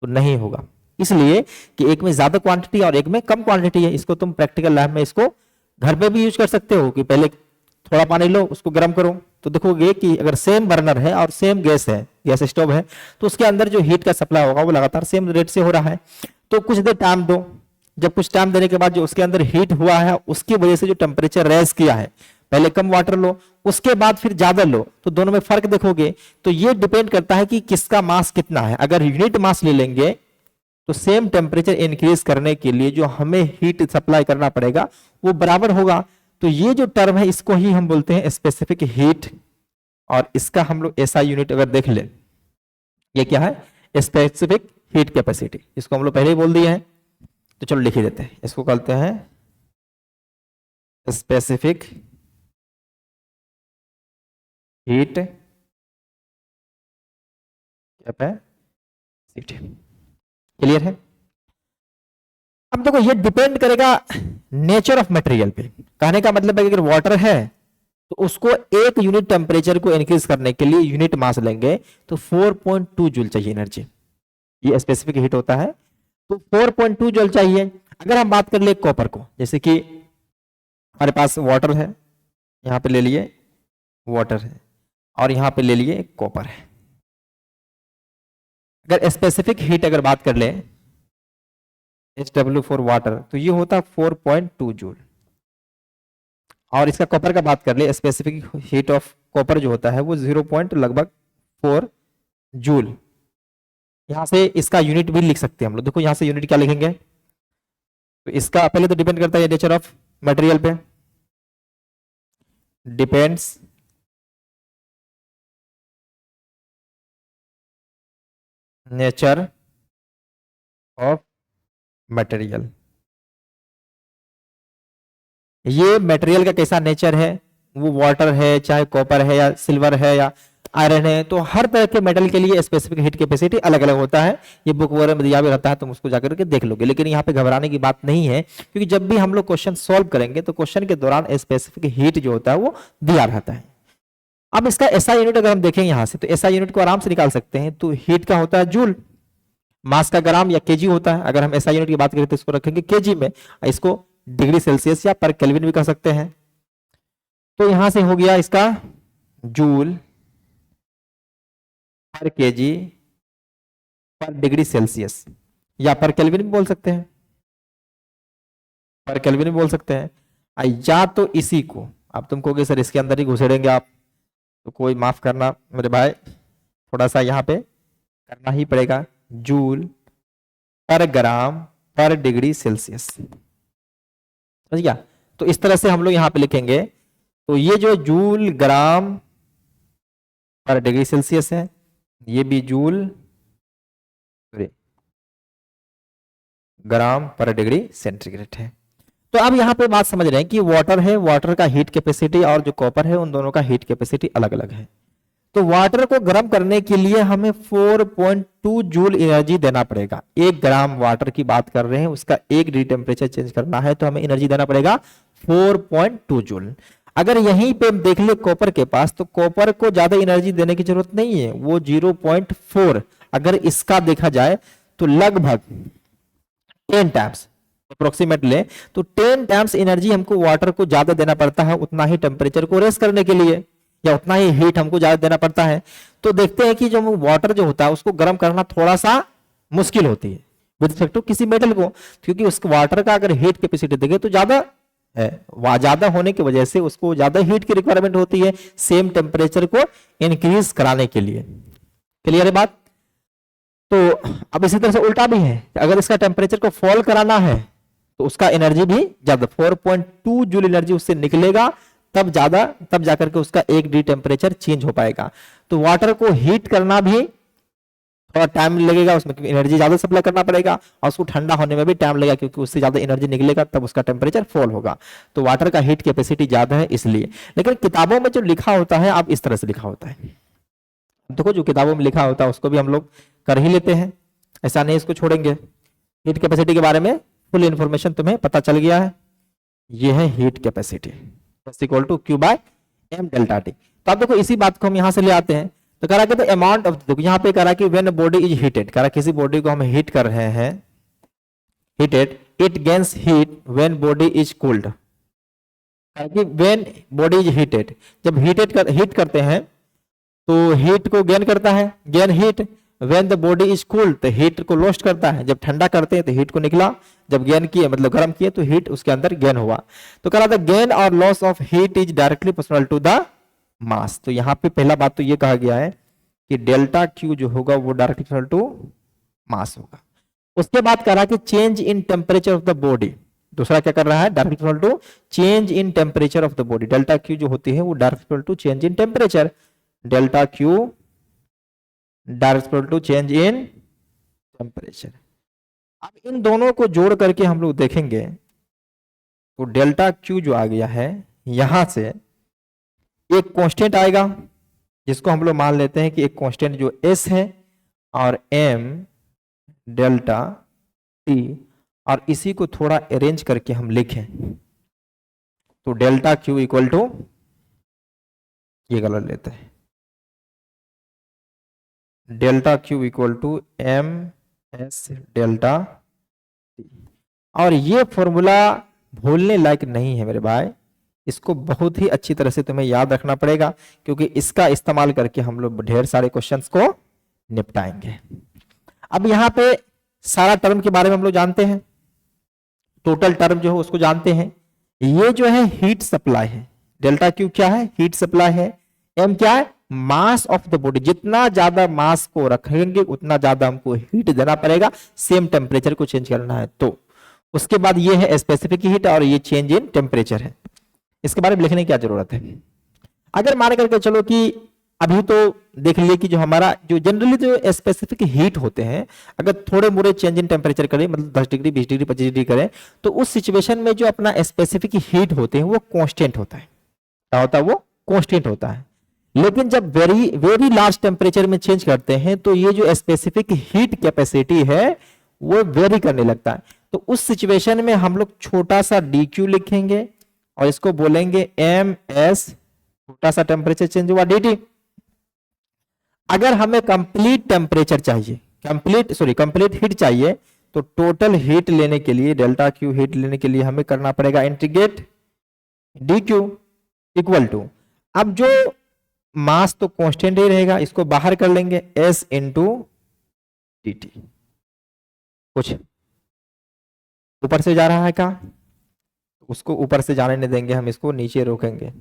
तो नहीं होगा, इसलिए कि एक में ज्यादा क्वांटिटी और एक में कम क्वांटिटी है। इसको तुम प्रैक्टिकल लैब में इसको घर पे भी यूज कर सकते हो कि पहले थोड़ा पानी लो उसको गर्म करो, तो देखोगे कि अगर सेम बर्नर है और सेम गैस है, गैस स्टोव है, तो उसके अंदर जो हीट का सप्लाई होगा वो लगातार सेम रेट से हो रहा है। तो कुछ देर टाइम दो, जब कुछ टाइम देने के बाद जो उसके अंदर हीट हुआ है उसकी वजह से जो टेम्परेचर रेज किया है, पहले कम वाटर लो उसके बाद फिर ज्यादा लो, तो दोनों में फर्क देखोगे। तो ये डिपेंड करता है कि किसका मास कितना है। अगर यूनिट मास ले लेंगे तो सेम टेम्परेचर इंक्रीज करने के लिए जो हमें हीट सप्लाई करना पड़ेगा वो बराबर होगा। तो ये जो टर्म है इसको ही हम बोलते हैं स्पेसिफिक हीट, और इसका हम लोग ऐसा यूनिट अगर देख ले, ये क्या है? Specific heat capacity. इसको हम लोग पहले ही बोल दिए हैं, तो चलो लिख ही देते हैं। इसको कहते हैं स्पेसिफिक हीट कैपेसिटी। क्लियर है? अब देखो ये डिपेंड करेगा नेचर ऑफ मटेरियल पे। कहने का मतलब है कि अगर वाटर है तो उसको एक यूनिट टेम्परेचर को इंक्रीज करने के लिए यूनिट मास लेंगे तो 4.2 जूल चाहिए एनर्जी। ये स्पेसिफिक हीट होता है तो 4.2 जूल चाहिए। अगर हम बात कर ले कॉपर को, जैसे कि हमारे पास वाटर है, यहां पे ले लिए वाटर है और यहां पे ले लिए कॉपर है। अगर स्पेसिफिक हीट अगर बात कर ले HW फॉर वाटर तो ये होता 4.2 जूल। और इसका कॉपर का बात कर ले, स्पेसिफिक हीट ऑफ कॉपर जो होता है वो 0.4 जूल। यहां से इसका यूनिट भी लिख सकते हैं हम लोग। देखो यहां से यूनिट क्या लिखेंगे, तो इसका पहले तो डिपेंड करता है नेचर ऑफ मटेरियल पे, डिपेंड्स नेचर ऑफ मटेरियल। ये मटेरियल का कैसा नेचर है, वो वाटर है चाहे कॉपर है या सिल्वर है या आयरन है, तो हर तरह के मेटल के लिए स्पेसिफिक हीट कैपेसिटी अलग अलग होता है। ये बुक वगैरह में दिया भी रहता है, तुम उसको जाकर के देख लोगे। लेकिन यहाँ पे घबराने की बात नहीं है, क्योंकि जब भी हम लोग क्वेश्चन सॉल्व करेंगे तो क्वेश्चन के दौरान स्पेसिफिक हीट जो होता है वो दिया रहता है। अब इसका एसआई यूनिट अगर हम देखें यहाँ से तो एसआई यूनिट को आराम से निकाल सकते हैं। तो हीट का होता है जूल, मास का ग्राम या केजी होता है। अगर हम एसआई यूनिट की बात करें तो इसको रखेंगे केजी में, इसको डिग्री सेल्सियस या पर केल्विन भी कह सकते हैं। तो यहां से हो गया इसका जूल पर केजी पर डिग्री सेल्सियस, या पर केल्विन भी बोल सकते हैं, पर केल्विन भी बोल सकते हैं। या तो इसी को, अब तुम कहोगे सर इसके अंदर ही घुसेड़ेंगे आप, तो कोई माफ करना मेरे भाई, थोड़ा सा यहाँ पे करना ही पड़ेगा। जूल पर ग्राम पर डिग्री सेल्सियस, समझ गया? तो इस तरह से हम लोग यहाँ पे लिखेंगे। तो ये जो जूल ग्राम पर डिग्री सेल्सियस है, ये भी जूल ग्राम पर डिग्री सेंटीग्रेड है। तो अब यहाँ पे बात समझ रहे हैं कि वाटर है, वाटर का हीट कैपेसिटी और जो कॉपर है उन दोनों का हीट कैपेसिटी अलग अलग है। तो वाटर को गर्म करने के लिए हमें 4.2 जूल एनर्जी देना पड़ेगा। 1 ग्राम वाटर की बात कर रहे हैं, उसका 1 डिग्री टेम्परेचर चेंज करना है तो हमें एनर्जी देना पड़ेगा 4.2 जूल। अगर यहीं पे देख ले कॉपर के पास, तो कॉपर को ज्यादा एनर्जी देने की जरूरत नहीं है, वो 0.4। अगर इसका देखा जाए तो लगभग 10 टाइम्स अप्रोक्सीमेट ले तो 10 टाइम्स एनर्जी हमको वाटर को ज्यादा देना पड़ता है उतना ही टेम्परेचर को रेस करने के लिए, या उतना ही हीट हमको ज्यादा देना पड़ता है। तो देखते हैं कि जो वाटर जो होता है उसको गर्म करना थोड़ा सा मुश्किल होती है विद रिस्पेक्ट टू किसी मेटल को, क्योंकि उस वाटर का अगर हीट कैपेसिटी देखें तो ज्यादा है, ज्यादा होने की वजह से उसको ज्यादा हीट की रिक्वायरमेंट होती है सेम टेम्परेचर को इंक्रीज कराने के लिए। क्लियर है बात? तो अब इसी तरह से उल्टा भी है, अगर इसका टेम्परेचर को फॉल कराना है तो उसका एनर्जी भी ज्यादा, 4.2 जूल एनर्जी उससे निकलेगा तब जाकर के उसका 1 डिग्री टेम्परेचर चेंज हो पाएगा। तो वाटर को हीट करना भी थोड़ा टाइम लगेगा, उसमें एनर्जी ज्यादा सप्लाई करना पड़ेगा और उसको ठंडा होने में भी टाइम लगेगा, क्योंकि उससे ज्यादा एनर्जी निकलेगा तब उसका टेम्परेचर फॉल होगा। तो वाटर का हीट कैपेसिटी ज्यादा है इसलिए। लेकिन किताबों में जो लिखा होता है अब इस तरह से लिखा होता है, देखो जो किताबों में लिखा होता है उसको भी हम लोग कर ही लेते हैं, ऐसा नहीं इसको छोड़ेंगे। हीट कैपेसिटी के बारे में फुल इंफॉर्मेशन तुम्हें पता चल गया है। ये है heat capacity equal to Q by M delta T। तो आप देखो इसी बात को हम यहां से ले आते हैं। तो कह रहा कि अमाउंट ऑफ, देखो यहाँ पे कह रहा कि व्हेन बॉडी इज हीटेड, कह रहा किसी बॉडी को हम हीट कर रहे हैं, heated it gains heat when body is cooled. When body is heated, जब हीट करते हैं तो हीट को गेन करता है, gain heat. When the body is cooled तो हीट को लॉस्ट करता है, जब ठंडा करते हैं तो हीट को निकला, जब गेन किए मतलब गर्म किए तो हीट उसके अंदर गेन हुआ। तो कह रहा था गेन और loss of heat is directly proportional to the mass. तो यहाँ पे पहला बात तो ये कहा गया है कि डेल्टा क्यू जो होगा वो डायरेक्टली प्रोपोर्शनल टू मास होगा। उसके बाद कह रहा कि change in temperature of the body, दूसरा क्या कर रहा है, directly proportional to change in temperature of the body. Delta Q जो होती है वो directly proportional to change in temperature, delta Q direct to change in temperature. अब इन दोनों को जोड़ करके हम लोग देखेंगे तो डेल्टा क्यू जो आ गया है, यहां से एक कांस्टेंट आएगा जिसको हम लोग मान लेते हैं कि एक कांस्टेंट जो एस है और m डेल्टा t, और इसी को थोड़ा अरेंज करके हम लिखें तो डेल्टा Q इक्वल टू, ये गलत लेते हैं, delta Q equal to M S delta t। और ये फॉर्मूला भूलने लायक नहीं है मेरे भाई, इसको बहुत ही अच्छी तरह से तुम्हें याद रखना पड़ेगा, क्योंकि इसका इस्तेमाल करके हम लोग ढेर सारे क्वेश्चंस को निपटाएंगे। अब यहाँ पे सारा टर्म के बारे में हम लोग जानते हैं, टोटल टर्म जो है उसको जानते हैं। ये जो है हीट सप्लाई है, डेल्टा क्यू क्या है, हीट सप्लाई है। एम क्या है, मास ऑफ द बॉडी, जितना ज्यादा मास को रखेंगे उतना ज्यादा हमको हीट देना पड़ेगा, सेम टेम्परेचर को चेंज करना है तो। उसके बाद ये है स्पेसिफिक हीट और ये चेंज इन टेम्परेचर है। इसके बारे में लिखने की क्या जरूरत है। अगर मान करके चलो कि अभी तो देख लिए कि जो हमारा जो जनरली जो स्पेसिफिक हीट होते हैं, अगर थोड़े मोड़े चेंज इन टेम्परेचर करें, मतलब 10 डिग्री 20 डिग्री 25 डिग्री करें, तो उस सिचुएशन में जो अपना स्पेसिफिक हीट होते हैं वो कांस्टेंट होता है। क्या होता है, वो कांस्टेंट होता है। लेकिन जब वेरी वेरी लार्ज टेम्परेचर में चेंज करते हैं तो ये जो स्पेसिफिक हीट कैपेसिटी है वो वेरी करने लगता है। तो उस सिचुएशन में हम लोग छोटा सा डी क्यू लिखेंगे और इसको बोलेंगे एम एस, छोटा सा टेम्परेचर चेंज हुआ dt। अगर हमें कंप्लीट टेम्परेचर चाहिए, कंप्लीट हीट चाहिए, तो टोटल हीट लेने के लिए, डेल्टा क्यू हीट लेने के लिए हमें करना पड़ेगा integrate D Q equal to, अब जो मास तो कांस्टेंट ही रहेगा, इसको बाहर कर लेंगे s इंटू डी टी। कुछ ऊपर से जा रहा है क्या, उसको ऊपर से जाने नहीं देंगे, हम इसको नीचे रोकेंगे।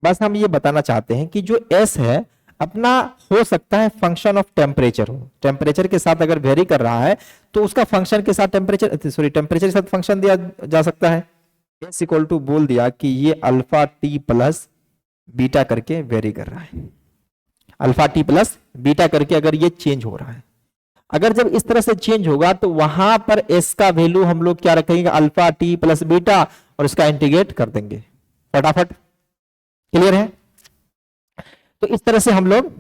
बस हम ये बताना चाहते हैं कि जो s है अपना हो सकता है फंक्शन ऑफ टेम्परेचर हो, टेम्परेचर के साथ अगर वेरी कर रहा है तो उसका फंक्शन के साथ टेम्परेचर के साथ फंक्शन दिया जा सकता है। s इक्वल टू बोल दिया कि ये अल्फा टी प्लस बीटा करके वेरी कर रहा है, अल्फा टी प्लस बीटा करके अगर ये चेंज हो रहा है, अगर जब इस तरह से चेंज होगा तो वहां पर s का वैल्यू हम लोग क्या रखेंगे, अल्फा टी प्लस बीटा, और इसका इंटीग्रेट कर देंगे फटाफट। क्लियर है। तो इस तरह से हम लोग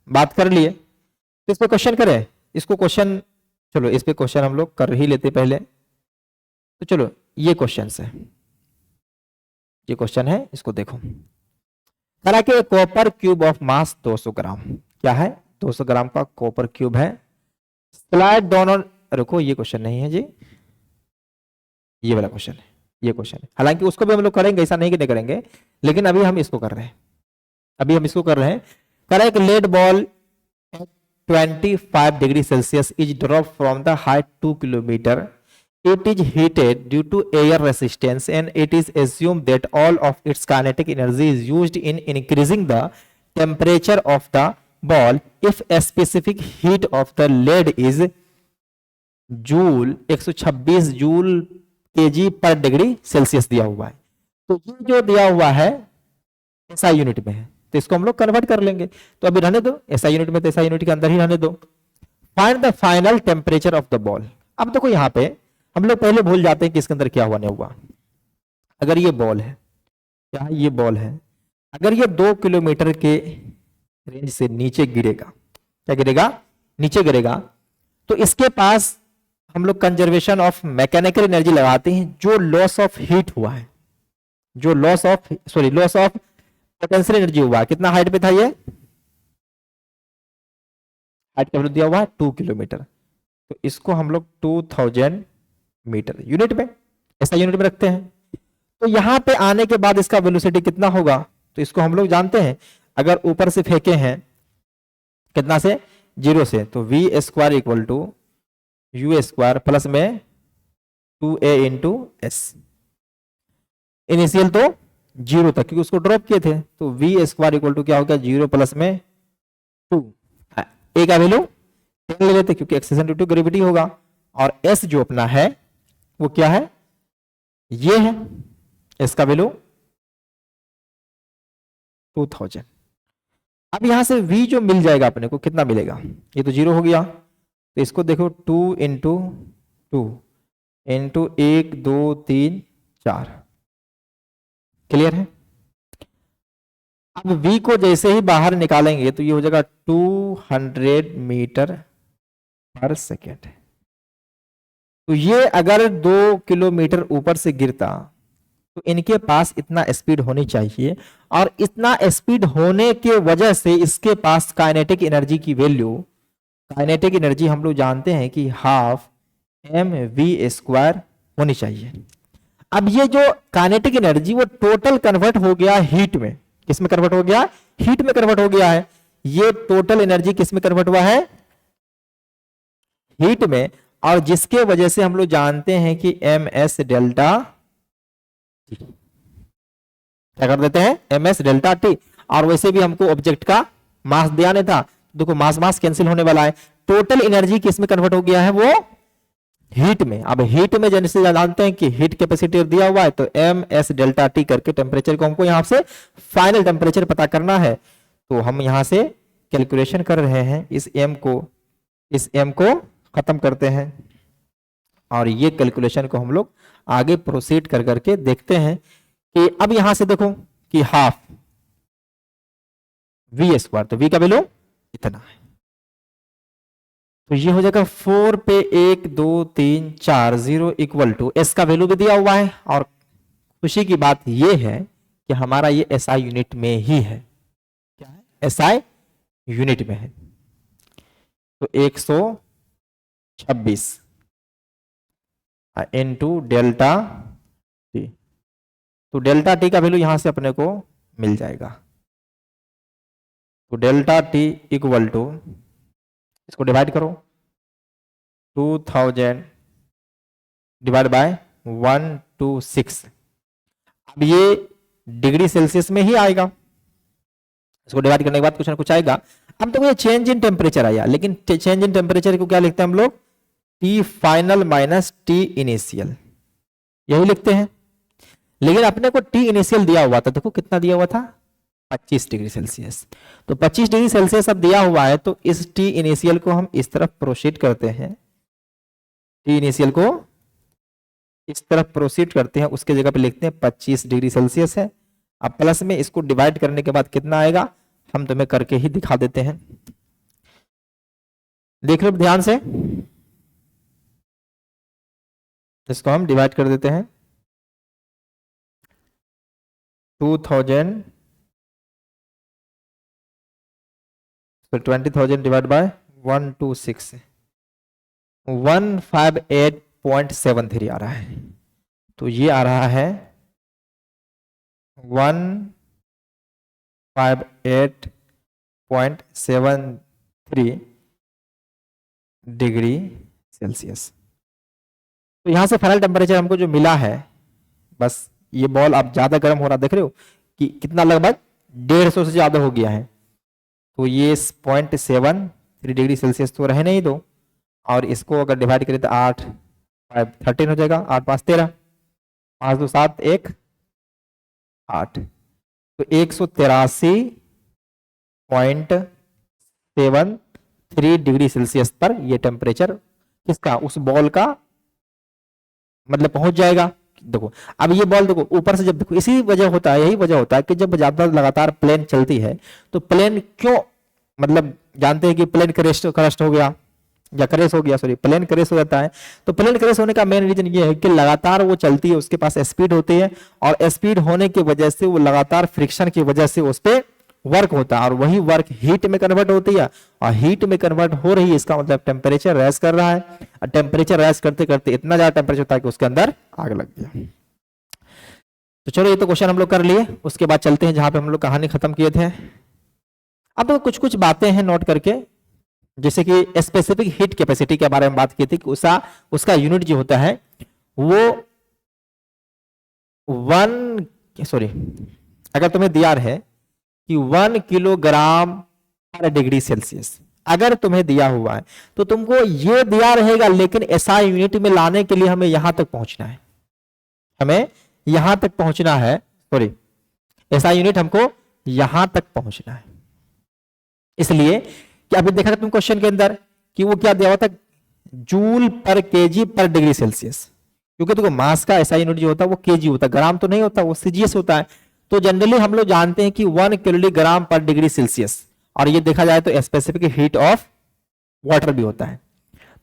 बात कर लिए। तो इस पे क्वेश्चन करें, इसको क्वेश्चन, चलो इस पे क्वेश्चन हम लोग कर ही लेते पहले। तो चलो ये क्वेश्चन है, ये क्वेश्चन है, इसको देखो। करा के कॉपर क्यूब ऑफ मास 200 ग्राम, क्या है 200 ग्राम का कॉपर क्यूब है। स्लाइड दोनों, रुको ये क्वेश्चन नहीं है जी, ये वाला क्वेश्चन है, ये क्वेश्चन है। हालांकि उसको भी हम लोग करेंगे, ऐसा नहीं कि नहीं करेंगे, लेकिन अभी हम इसको कर रहे हैं, अभी हम इसको कर रहे हैं। करा एक lead ball 25 degree Celsius is drop from the height 2 kilometre, it is heated due to air resistance and it is assumed that all of its kinetic energy is used in increasing the temperature of the ball if a specific heat of the lead is joule 126 joule KG पर degree Celsius दिया हुआ है। तो ये जो दिया हुआ है एसआई यूनिट में है, तो इसको हम लोग कन्वर्ट कर लेंगे। तो अभी रहने दो एसआई यूनिट में, तो एसआई यूनिट के अंदर ही रहने दो। Find the final temperature of the ball. अब देखो यहाँ पे हम लोग पहले भूल जाते हैं कि इसके अंदर क्या होने हुआ। अगर ये बॉल है, क्या ये बॉल है, अगर ये 2 किलोमीटर के रेंज से नीचे गिरेगा, क्या गिरेगा, नीचे गिरेगा, तो इसके पास हम लोग कंजर्वेशन ऑफ मैकेनिकल एनर्जी लगाते हैं। जो लॉस ऑफ हीट हुआ है, जो लॉस ऑफ पोटेंशियल एनर्जी हुआ, कितना हाइट पे था ये, हाइट का दिया हुआ है 2 किलोमीटर, तो इसको हम लोग 2000 मीटर यूनिट में, ऐसा यूनिट में रखते हैं। तो यहां पे आने के बाद इसका वेलोसिटी कितना होगा, तो इसको हम लोग जानते हैं, अगर ऊपर से फेंके हैं कितना से, 0 से, तो v square equal to u square plus में 2a इंटू एस। इनिशियल तो 0 तक, क्योंकि उसको ड्रॉप किए थे, तो वी स्क्वायर इक्वल टू क्या हो गया, 0 प्लस में 2, ए का वैल्यू 10 ले लेते क्योंकि एक्सेशन ड्यू टू ग्रेविटी होगा, और एस जो अपना है वो क्या है, ये है, इसका वैल्यू 2000। अब यहां से v जो मिल जाएगा अपने को, कितना मिलेगा, ये तो 0 हो गया, तो इसको देखो 2 इंटू 2 इंटू 1 2 3 4। क्लियर है। अब v को जैसे ही बाहर निकालेंगे तो ये हो जाएगा 200 मीटर पर सेकेंड। तो ये अगर 2 किलोमीटर ऊपर से गिरता तो इनके पास इतना स्पीड होनी चाहिए, और इतना स्पीड होने के वजह से इसके पास काइनेटिक एनर्जी की वैल्यू, काइनेटिक एनर्जी हम लोग जानते हैं कि हाफ mv² होनी चाहिए। अब ये जो काइनेटिक एनर्जी वो टोटल कन्वर्ट हो गया हीट में। किस में कन्वर्ट हो गया? हीट में कन्वर्ट हो गया है। ये टोटल एनर्जी किस में कन्वर्ट हुआ है? हीट में। और जिसके वजह से हम लोग जानते हैं कि ms डेल्टा टी, क्या कर देते हैं? ms delta t. और वैसे भी हमको ऑब्जेक्ट का मास दिया नहीं था, देखो मास मास कैंसिल होने वाला है। टोटल एनर्जी किस में कन्वर्ट हो गया है? वो हीट में। अब हीट में जैसे जानते हैं कि हीट कैपेसिटी दिया हुआ है, तो ms डेल्टा टी करके टेम्परेचर को हमको यहां से फाइनल टेम्परेचर पता करना है। तो हम यहां से कैलकुलेशन कर रहे हैं, इस m को खत्म करते हैं, और ये कैलकुलेशन को हम लोग आगे प्रोसीड कर करके देखते हैं कि अब यहां से देखो कि हाफ v², तो v का वैल्यू इतना है, तो ये हो जाएगा 4 पे 1 2 3 4 0 इक्वल टू s का वैल्यू भी दिया हुआ है। और खुशी की बात ये है कि हमारा ये SI यूनिट में ही है। क्या है? SI यूनिट में है। तो 126 इनटू डेल्टा टी, तो डेल्टा टी का वैल्यू यहां से अपने को मिल जाएगा। तो डेल्टा टी इक्वल टू, इसको डिवाइड करो, 2000 डिवाइड बाय 126। अब ये डिग्री सेल्सियस में ही आएगा, इसको डिवाइड करने के बाद कुछ ना कुछ आएगा। अब तो ये चेंज इन टेम्परेचर आया, लेकिन चेंज इन टेम्परेचर को क्या लिखते हैं हम लोग? T final minus T initial, यही लिखते हैं। लेकिन अपने को टी इनिशियल दिया हुआ था, देखो कितना दिया हुआ था? 25 डिग्री सेल्सियस। तो 25 डिग्री सेल्सियस अब दिया हुआ है, तो इस टी इनिशियल को हम इस तरफ प्रोसीड करते हैं, टी इनिशियल को इस तरफ प्रोसीड करते हैं, उसके जगह पे लिखते हैं 25 डिग्री सेल्सियस है। अब प्लस में इसको डिवाइड करने के बाद कितना आएगा हम तुम्हें करके ही दिखा देते हैं, देख लो ध्यान से। इसको हम डिवाइड कर देते हैं, 2000 तो 20,000 डिवाइड बाय 126, 158.73 आ रहा है। तो ये आ रहा है 158.73 डिग्री सेल्सियस। तो यहां से फाइनल टेम्परेचर हमको जो मिला है, बस ये बॉल आप ज्यादा गर्म हो रहा देख रहे हो कि कितना, लगभग 150 से ज्यादा हो गया है। तो ये 0.73 डिग्री सेल्सियस तो रहने ही दो, और इसको अगर डिवाइड करें तो 8 5 13 हो जाएगा, 8 5 13, 5 2 7 1 8, तो 183.73 डिग्री सेल्सियस पर ये टेम्परेचर किसका? उस बॉल का मतलब पहुंच जाएगा। देखो अब ये बॉल देखो ऊपर से, जब देखो इसी वजह होता है, यही वजह होता है कि जब ज्यादा लगातार प्लेन चलती है तो प्लेन क्यों, मतलब जानते हैं कि प्लेन क्रस्ट हो गया या क्रेश हो गया, सॉरी प्लेन क्रेश हो जाता है। तो प्लेन क्रेश होने का मेन रीजन ये है कि लगातार वो चलती है, उसके पास स्पीड होती है, और स्पीड होने की वजह से वो लगातार फ्रिक्शन की वजह से उस पर वर्क होता है, और वही वर्क हीट में कन्वर्ट होती है, और हीट में कन्वर्ट हो रही है, इसका मतलब टेम्परेचर राइज कर रहा है, और टेम्परेचर राइज करते करते इतना ज्यादा टेम्परेचर होता है कि उसके अंदर आग लग गया। तो चलो ये तो क्वेश्चन हम लोग कर लिए, उसके बाद चलते हैं जहां पे हम लोग कहानी खत्म किए थे। अब कुछ कुछ बातें हैं नोट करके, जैसे कि स्पेसिफिक हीट कैपेसिटी के बारे में बात की थी कि उसका यूनिट जो होता है वो अगर तुम्हें दिया है कि 1 किलोग्राम पर डिग्री सेल्सियस अगर तुम्हें दिया हुआ है, तो तुमको ये दिया रहेगा, लेकिन एसआई यूनिट में लाने के लिए हमें यहां तक पहुंचना है, हमें यहां तक पहुंचना है, सॉरी एसआई यूनिट हमको यहां तक पहुंचना है। इसलिए कि अभी देखा था तुम क्वेश्चन के अंदर कि वो क्या दिया हुआ था, जूल पर केजी पर डिग्री सेल्सियस, क्योंकि देखो मास का एसआई यूनिट जो होता है वो केजी होता है, ग्राम तो नहीं होता, वो सीजीएस होता है। तो जनरली हम लोग जानते हैं कि 1 किलोग्राम पर डिग्री सेल्सियस, और ये देखा जाए तो स्पेसिफिक हीट ऑफ वाटर भी होता है।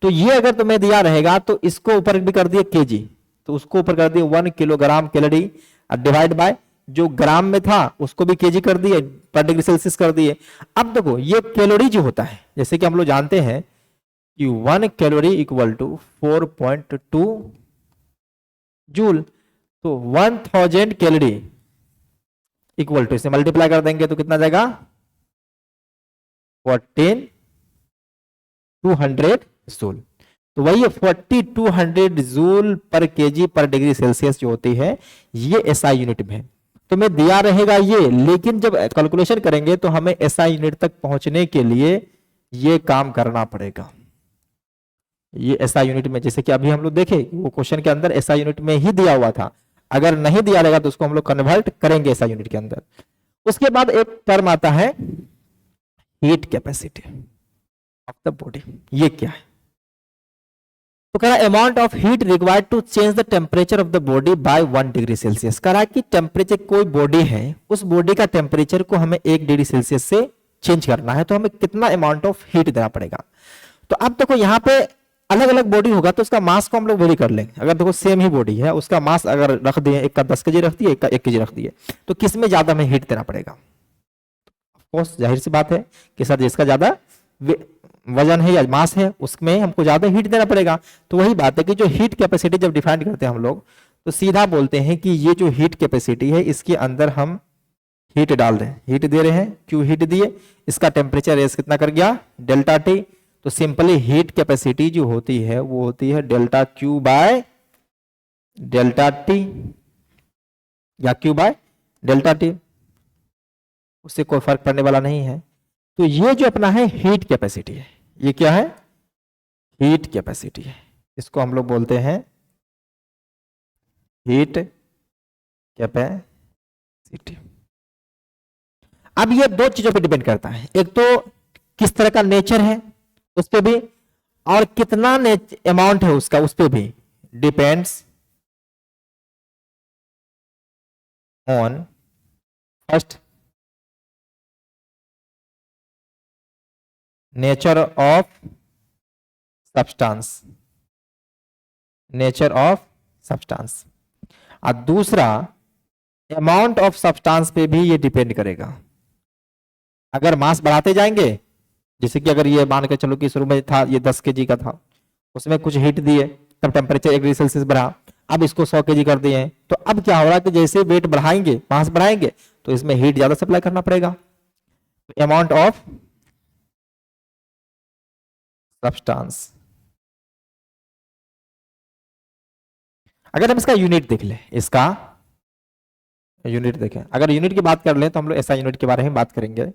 तो ये अगर तुम्हें दिया रहेगा तो इसको ऊपर भी कर दिए केजी, तो उसको ऊपर कर दिए 1 किलोग्राम कैलोरी डिवाइड बाय जो ग्राम में था उसको भी केजी कर दिए, पर डिग्री सेल्सियस कर दिए। अब देखो ये कैलोरी जो होता है, जैसे कि हम लोग जानते हैं कि 1 कैलोरी इक्वल टू 4.2 जूल, तो 1000 कैलोरी इक्वल टू, इसे मल्टीप्लाई कर देंगे तो कितना जाएगा 14200 जूल। तो वही 4200 जूल पर केजी पर डिग्री सेल्सियस जो होती है ये एसआई यूनिट में है। तो मैं दिया रहेगा ये, लेकिन जब कैलकुलेशन करेंगे तो हमें एसआई यूनिट तक पहुंचने के लिए ये काम करना पड़ेगा। ये एसआई यूनिट में, जैसे कि अभी हम लोग देखे वो क्वेश्चन के अंदर एसआई यूनिट में ही दिया हुआ था, अगर नहीं दिया रहेगा तो उसको हम लोग कन्वर्ट करेंगे एसआई यूनिट के अंदर। उसके बाद एक टर्म आता है heat capacity of the body. ये क्या है? तो कह रहा है amount of heat required to change the temperature of the body by 1 degree Celsius. कह रहा है कि टेम्परेचर, कोई बॉडी है उस बॉडी का टेम्परेचर को हमें 1 डिग्री सेल्सियस से चेंज करना है, तो हमें कितना अमाउंट ऑफ हीट देना पड़ेगा। तो अब देखो यहाँ पे अलग अलग बॉडी होगा तो उसका मास को हम लोग वेरी कर लेंगे। अगर देखो सेम ही बॉडी है, उसका मास अगर रख दिए, एक का 10 केजी रख दिए, एक का 1 केजी रख दिए, तो किस में ज्यादा हमें हीट देना पड़ेगा? ऑफकोर्स जाहिर सी बात है कि सर जिसका ज्यादा वजन है या मास है उसमें हमको ज्यादा हीट देना पड़ेगा। तो वही बात है कि जो हीट कैपेसिटी जब डिफाइन करते हैं हम लोग तो सीधा बोलते हैं कि ये जो हीट कैपेसिटी है इसके अंदर हम हीट डाल रहे हैं, हीट दे रहे हैं। क्यों हीट दिए? इसका टेम्परेचर रेस कितना कर गया? Delta T. तो सिंपली हीट कैपेसिटी जो होती है वो होती है delta q by delta T, या क्यू बाय डेल्टा टी, उससे कोई फर्क पड़ने वाला नहीं है। तो ये जो अपना है हीट कैपेसिटी है, ये क्या है? हीट कैपेसिटी है। इसको हम लोग बोलते हैं हीट कैपेसिटी। अब ये दो चीजों पे डिपेंड करता है, एक तो किस तरह का नेचर है उस पे भी, और कितना अमाउंट है उसका उस पे भी depends on first nature of substance, nature of substance, और दूसरा अमाउंट ऑफ सब्सटेंस पे भी ये डिपेंड करेगा। अगर मास बढ़ाते जाएंगे, जैसे कि अगर ये मान के चलो कि शुरू में था ये 10 केजी का था, उसमें कुछ हीट दिए तब टेम्परेचर 1 डिग्री सेल्सियस बढ़ा, अब इसको 100 केजी कर दिए, तो अब क्या हो रहा है कि जैसे वेट बढ़ाएंगे, मास बढ़ाएंगे, तो इसमें हीट ज्यादा सप्लाई करना पड़ेगा। अमाउंट ऑफ सब्सटेंस, अगर हम इसका यूनिट देख लें, इसका यूनिट देखें, अगर यूनिट की बात कर लें तो हम लोग ऐसा यूनिट के बारे में बात करेंगे,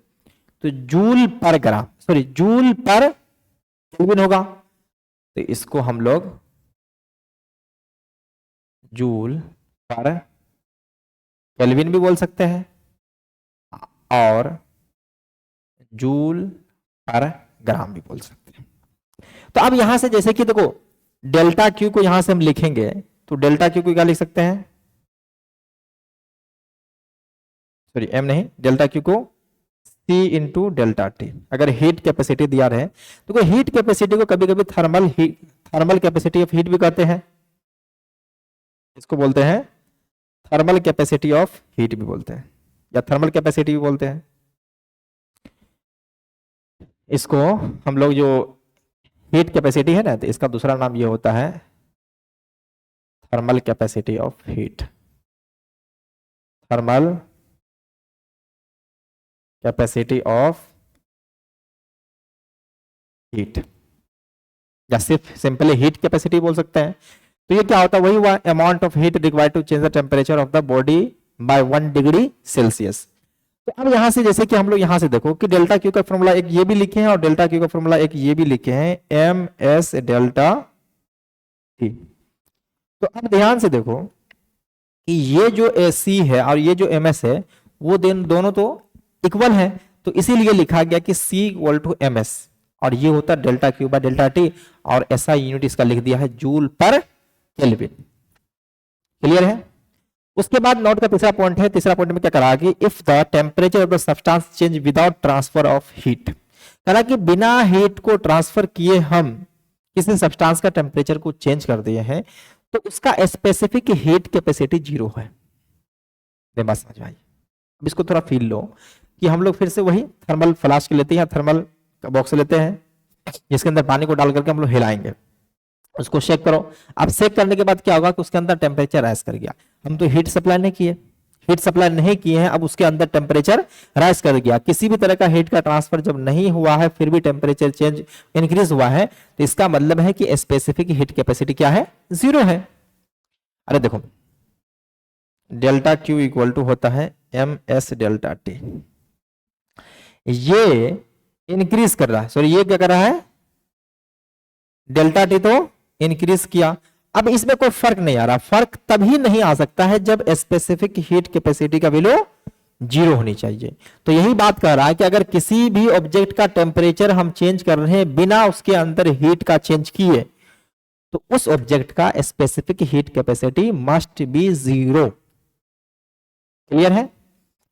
तो जूल पर ग्राम, सॉरी जूल पर केल्विन होगा। तो इसको हम लोग जूल पर केल्विन भी बोल सकते हैं और जूल पर ग्राम भी बोल सकते हैं। तो अब यहां से जैसे कि देखो डेल्टा क्यू को यहां से हम लिखेंगे, तो डेल्टा क्यू को क्या लिख सकते हैं? सॉरी एम नहीं, डेल्टा क्यू को C इंटू डेल्टा टी। अगर हीट कैपेसिटी दिया रहे तो कोई हीट कैपेसिटी को कभी कभी थर्मल कैपेसिटी ऑफ हीट भी कहते हैं, इसको बोलते हैं थर्मल कैपेसिटी ऑफ हीट भी बोलते हैं, या थर्मल कैपेसिटी भी बोलते हैं। इसको हम लोग जो हीट कैपेसिटी है ना, तो इसका दूसरा नाम ये होता है thermal capacity of heat, thermal capacity of heat, या सिर्फ सिंपली हीट कैपेसिटी बोल सकते हैं। तो ये क्या होता है? वही हुआ amount of heat required to change the temperature of the body by 1 degree Celsius. तो अब यहां से जैसे कि हम लोग यहां से देखो कि डेल्टा क्यू का फॉर्मूला एक ये भी लिखे हैं और डेल्टा क्यू का फॉर्मूला एक ये भी लिखे हैं, एम एस डेल्टा टी। तो अब ध्यान से देखो कि ये जो सी है और ये जो एम एस है वो दोनों तो इक्वल है, तो इसीलिए लिखा गया कि C equal to M s, और ये होता है delta q by delta t, और ऐसा यूनिट इसका लिख दिया है जूल पर केल्विन। क्लियर है? उसके बाद नोट का तीसरा पॉइंट है, तीसरा पॉइंट में क्या करा कि if the temperature of the substance change without transfer of heat, कहा कि बिना हीट को ट्रांसफर किए हम किसी सब्सटेंस का टेम्परेचर को चेंज कर दिए हैं तो उसका स्पेसिफिक हीट कैपेसिटी 0 है। बात समझ में आई? अब इसको थोड़ा फील लो कि हम लोग फिर से वही थर्मल फ्लास्क लेते हैं, थर्मल बॉक्स लेते हैं जिसके अंदर पानी को डाल करके हम लोग हिलाएंगे, उसको शेक करो। अब शेक करने के बाद क्या होगा कि उसके अंदर टेम्परेचर राइज कर गया। हम तो हीट सप्लाई नहीं किए, हीट सप्लाई नहीं किए हैं, अब उसके अंदर टेम्परेचर राइज कर गया। किसी भी तरह का हीट का ट्रांसफर जब नहीं हुआ है फिर भी टेम्परेचर चेंज इंक्रीज हुआ है तो इसका मतलब है कि स्पेसिफिक हीट कैपेसिटी क्या है? 0 है। अरे देखो डेल्टा क्यू इक्वल टू होता है एम एस डेल्टा टी, ये इंक्रीज कर रहा है, सॉरी ये क्या कर रहा है? डेल्टा टी तो इंक्रीज किया। अब इसमें कोई फर्क नहीं आ रहा, फर्क तभी नहीं आ सकता है जब स्पेसिफिक हीट कैपेसिटी का वैल्यू 0 होनी चाहिए। तो यही बात कर रहा है कि अगर किसी भी ऑब्जेक्ट का टेम्परेचर हम चेंज कर रहे हैं बिना उसके अंदर हीट का चेंज किए तो उस ऑब्जेक्ट का specific heat capacity must be 0। Clear है?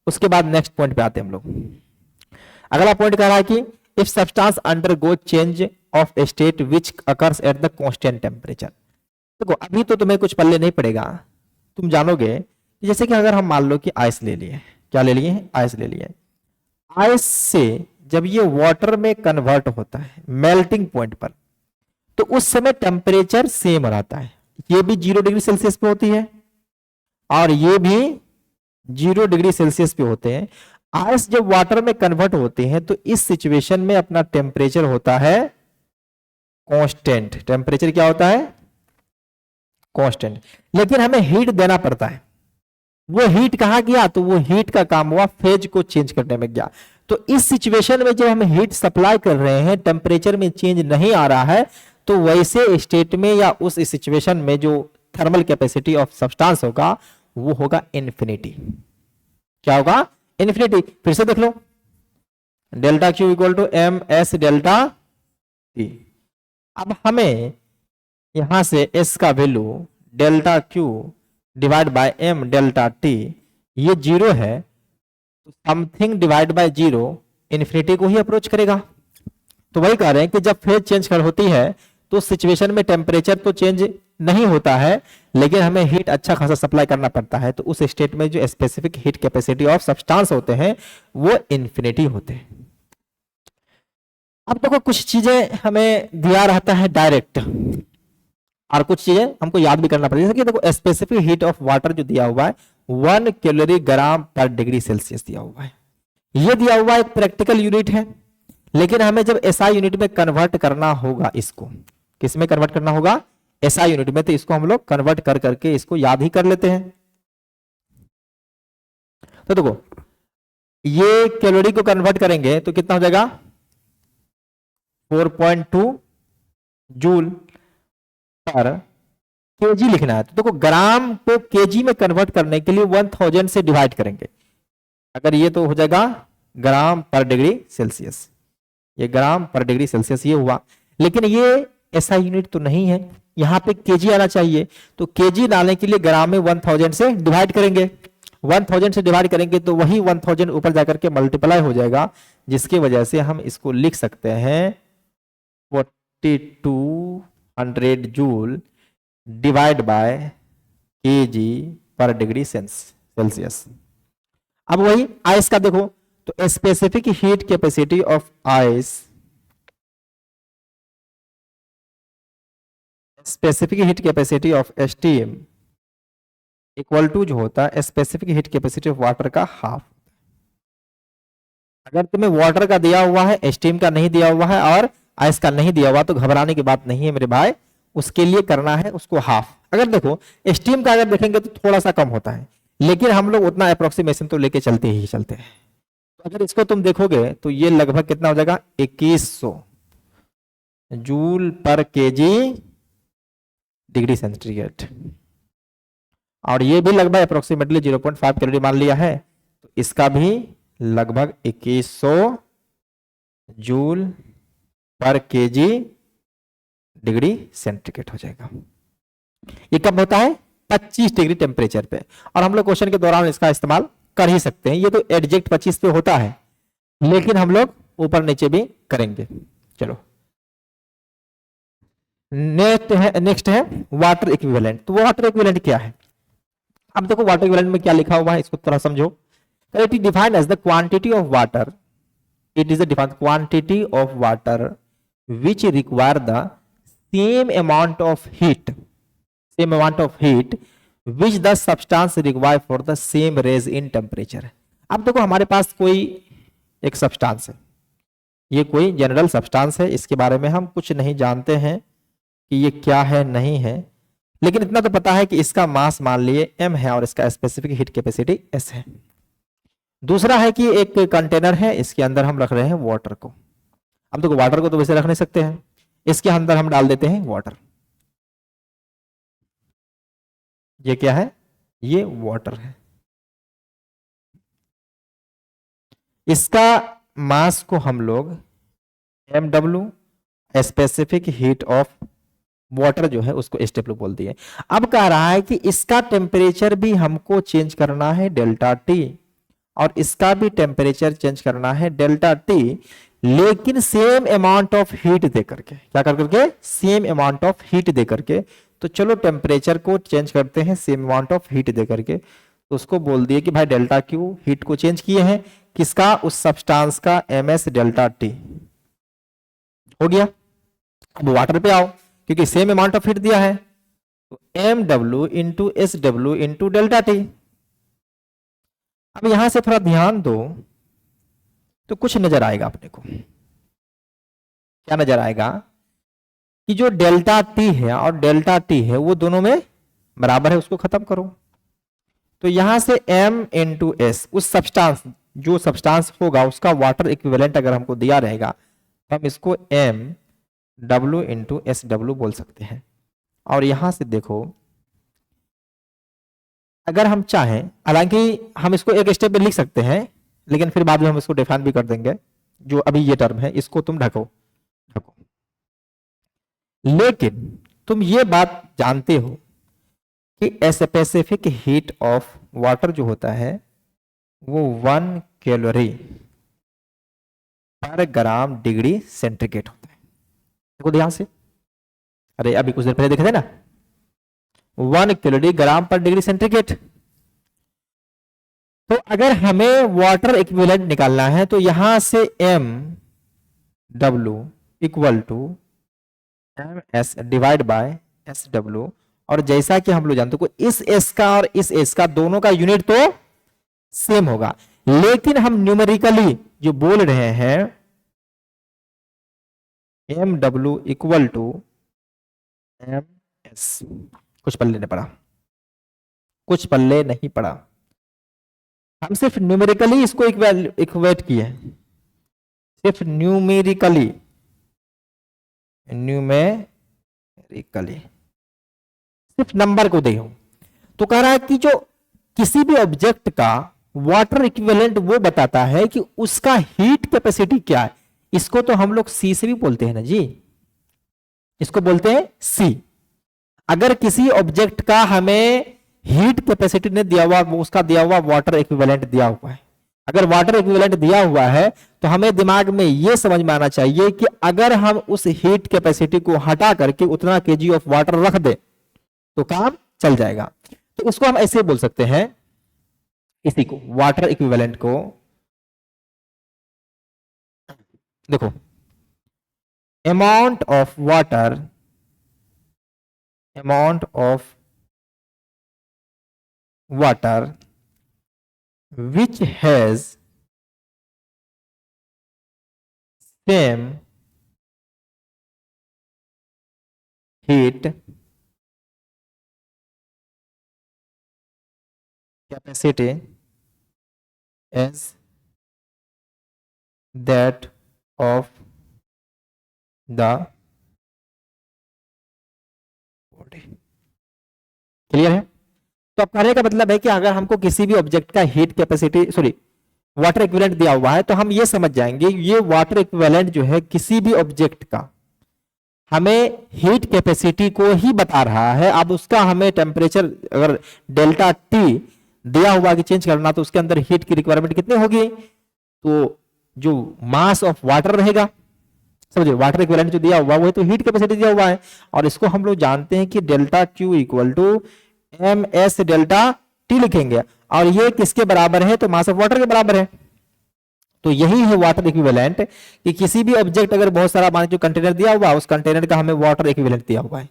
उसके बाद नेक्स्ट पॉइंट पे आते हैं हम लोग। अगला पॉइंट कह रहा है कि if substance undergo change of state which occurs at the constant temperature. देखो अभी तो तुम्हें कुछ पल्ले नहीं पड़ेगा, तुम जानोगे जैसे कि अगर हम मान लो कि आइस ले लिए, क्या ले लिए? आइस ले लिए। आइस से जब ये वाटर में कन्वर्ट होता है मेल्टिंग पॉइंट पर तो उस समय टेम्परेचर सेम रहता है, ये भी 0 डिग्री सेल्सियस पे होती है और ये भी 0 डिग्री सेल्सियस पे होते हैं। आइस जब वाटर में कन्वर्ट होते हैं तो इस सिचुएशन में अपना टेम्परेचर होता है कांस्टेंट। टेम्परेचर क्या होता है? कांस्टेंट। लेकिन हमें हीट देना पड़ता है, वो हीट कहां गया? तो वो हीट का काम हुआ फेज को चेंज करने में गया। तो इस सिचुएशन में जब हम हीट सप्लाई कर रहे हैं टेम्परेचर में चेंज नहीं आ रहा है तो वैसे स्टेट में या उस सिचुएशन में जो थर्मल कैपेसिटी ऑफ सब्सटेंस होगा वो होगा इन्फिनिटी। क्या होगा? इन्फिनिटी। फिर से देख लो delta Q equal to M S delta T. अब हमें यहां से एस का value delta Q divide by M delta T ये 0 है तो समथिंग डिवाइड बाय 0 इन्फिनिटी को ही अप्रोच करेगा। तो वही कह रहे हैं कि जब फेज चेंज कर होती है तो सिचुएशन में टेम्परेचर तो चेंज नहीं होता है लेकिन हमें हीट अच्छा खासा सप्लाई करना पड़ता है तो उस स्टेट में जो specific heat capacity of substance होते हैं वो इन्फिनिटी होते हैं। अब देखो कुछ चीजें हमें दिया रहता है डायरेक्ट और कुछ चीजें हमको याद भी करना पड़ेगा। जैसे कि देखो स्पेसिफिक हीट ऑफ वाटर जो दिया हुआ है 1 कैलोरी ग्राम पर डिग्री सेल्सियस दिया हुआ है, ये दिया हुआ एक प्रैक्टिकल यूनिट है। लेकिन हमें जब एसआई यूनिट में कन्वर्ट करना होगा, इसको किस में कन्वर्ट करना होगा? एसआई यूनिट में। तो इसको हम लोग कन्वर्ट कर करके इसको याद ही कर लेते हैं। तो देखो ये कैलोरी को कन्वर्ट करेंगे तो कितना हो जाएगा? 4.2 जूल पर केजी लिखना है। तो देखो ग्राम को केजी में कन्वर्ट करने के लिए 1000 से डिवाइड करेंगे। अगर ये तो हो जाएगा ग्राम पर डिग्री सेल्सियस, ये ग्राम पर डिग्री सेल्सियस ये हुआ। लेकिन ये ऐसा यूनिट तो नहीं है, यहाँ पे केजी आना चाहिए। तो केजी डालने के लिए ग्राम में 1000 से डिवाइड करेंगे। 1000 से डिवाइड करेंगे तो वही 1000 ऊपर जाकर के मल्टीप्लाई हो जाएगा, जिसकी वजह से हम इसको लिख सकते हैं 4200 जूल डिवाइड बाय केजी पर डिग्री सेल्सियस। अब वही आइस का देखो तो specific heat capacity of ice, specific heat capacity of steam equal to जो होता है specific heat capacity of water का हाफ। अगर तुम्हें वाटर का दिया हुआ है, स्टीम का नहीं दिया हुआ है और आइस का नहीं दिया हुआ तो घबराने की बात नहीं है मेरे भाई, उसके लिए करना है उसको हाफ। अगर देखो स्टीम का अगर देखेंगे तो थोड़ा सा कम होता है लेकिन हम लोग उतना अप्रोक्सीमेशन तो लेके चलते ही चलते हैं। तो अगर इसको तुम देखोगे तो ये लगभग कितना हो जाएगा? 2100 जूल पर केजी डिग्री सेंटीग्रेड, और ये भी लगभग अप्रोक्सीमेटली 0.5 कैलोरी मान लिया है तो इसका भी लगभग 2100 जूल पर केजी डिग्री सेंटीग्रेड हो जाएगा। ये कब होता है? 25 डिग्री टेम्परेचर पे, और हम लोग क्वेश्चन के दौरान इसका इस्तेमाल कर ही सकते हैं। ये तो एग्जैक्ट 25 पे होता है, लेकिन हम लोग ऊपर नीचे भी करेंगे। चलो नेक्स्ट है वाटर इक्विवेलेंट। तो वाटर इक्विवेलेंट क्या है? अब देखो वाटर इक्विवेलेंट में क्या लिखा हुआ है, इसको थोड़ा समझो। It is defined as the quantity of water, it is defined quantity of water which require the same amount of heat, same amount of heat which the substance require for the same raise in temperature. अब देखो हमारे पास कोई एक substance है, ये कोई general substance है, इसके बारे में हम कुछ नहीं जानते हैं कि ये क्या है नहीं है, लेकिन इतना तो पता है कि इसका मास मान लिए m है और इसका स्पेसिफिक हीट कैपेसिटी s है। दूसरा है कि एक कंटेनर है, इसके अंदर हम रख रहे हैं वाटर को। अब देखो वाटर को तो वैसे रख नहीं सकते हैं, इसके अंदर हम डाल देते हैं वाटर। ये क्या है? ये वाटर है। इसका मास को हम लोग mw, specific heat of water जो है उसको SW बोल दिए। अब कह रहा है कि इसका टेम्परेचर भी हमको चेंज करना है डेल्टा टी, और इसका भी टेम्परेचर चेंज करना है डेल्टा टी, लेकिन सेम अमाउंट ऑफ हीट दे करके। क्या कर करके? सेम अमाउंट ऑफ हीट दे करके। तो चलो टेम्परेचर को चेंज करते हैं सेम अमाउंट ऑफ हीट दे करके। तो उसको बोल दिए कि भाई डेल्टा क्यू, हीट को चेंज किए हैं किसका? उस सब्सटेंस का, ms डेल्टा टी हो गया। अब वाटर पे आओ, क्योंकि सेम अमाउंट ऑफ हीट दिया है, तो mw into SW into delta T. अब यहां से थोड़ा ध्यान दो तो कुछ नजर आएगा अपने को। क्या नजर आएगा? कि जो डेल्टा टी है और डेल्टा टी है वो दोनों में बराबर है, उसको खत्म करो। तो यहां से m इंटू एस, उस सब्सटेंस, जो सब्सटेंस होगा उसका वाटर इक्विवेलेंट अगर हमको दिया रहेगा तो हम इसको mw इंटू SW बोल सकते हैं। और यहां से देखो, अगर हम चाहें, हालांकि हम इसको एक स्टेप में लिख सकते हैं, लेकिन फिर बाद में हम इसको डिफाइन भी कर देंगे। जो अभी ये टर्म है इसको तुम ढको ढको, लेकिन तुम ये बात जानते हो कि स्पेसिफिक हीट ऑफ वाटर जो होता है वो 1 कैलोरी पर ग्राम डिग्री सेंटीग्रेड होता है। देखो ध्यान से, अरे अभी कुछ देर पहले देखे थे ना, 1 कैलोरी ग्राम पर डिग्री सेंटीग्रेड। तो अगर हमें वाटर इक्विवेलेंट निकालना है तो यहां से mw equal to ms divide by SW, और जैसा कि हम लोग जानते हैं इस s का और इस s का दोनों का यूनिट तो सेम होगा, लेकिन हम न्यूमेरिकली जो बोल रहे हैं mw इक्वल टू ms। कुछ पल्ले नहीं पड़ा, कुछ पल्ले नहीं पड़ा, हम सिर्फ न्यूमेरिकली इसको इक्वेट किए, सिर्फ न्यूमेरिकली सिर्फ नंबर को दे। तो कह रहा है कि जो किसी भी ऑब्जेक्ट का वाटर इक्विवेलेंट वो बताता है कि उसका हीट कैपेसिटी क्या है। इसको तो हम लोग सी से भी बोलते हैं ना जी, इसको बोलते हैं सी। अगर किसी ऑब्जेक्ट का हमें हीट कैपेसिटी ने दिया हुआ, उसका दिया हुआ वाटर इक्विवेलेंट दिया हुआ है, अगर वाटर इक्विवेलेंट दिया हुआ है तो हमें दिमाग में यह समझ में आना चाहिए कि अगर हम उस हीट कैपेसिटी को हटा करके उतना केजी ऑफ वाटर रख दे तो काम चल जाएगा। तो उसको हम ऐसे बोल सकते हैं, इसी को वाटर इक्विवेलेंट को देखो, amount of water, amount of water which has same heat capacity as that of the body। Clear है? तो अब कहने का मतलब है कि अगर हमको किसी भी ऑब्जेक्ट का heat capacity, sorry water equivalent दिया हुआ है तो हम ये समझ जाएंगे ये वाटर इक्विवेलेंट जो है किसी भी ऑब्जेक्ट का हमें हीट कैपेसिटी को ही बता रहा है। अब उसका हमें टेम्परेचर अगर डेल्टा टी दिया हुआ कि चेंज करना, तो उसके अंदर हीट की रिक्वायरमेंट कितनी होगी, तो जो मास ऑफ वाटर रहेगा, समझिए वाटर इक्विवेलेंट जो दिया हुआ वो है, तो हीट कैपेसिटी दिया हुआ है। और इसको हम लोग जानते हैं कि delta Q equal to M S delta t लिखेंगे। और ये किसके बराबर है, तो मास ऑफ वाटर के बराबर है। तो यही है वाटर इक्विवेलेंट, कि किसी भी ऑब्जेक्ट अगर बहुत सारा मान जो कंटेनर दिया हुआ, उस कंटेनर का हमें वाटर इक्विवेलेंट दिया हुआ है।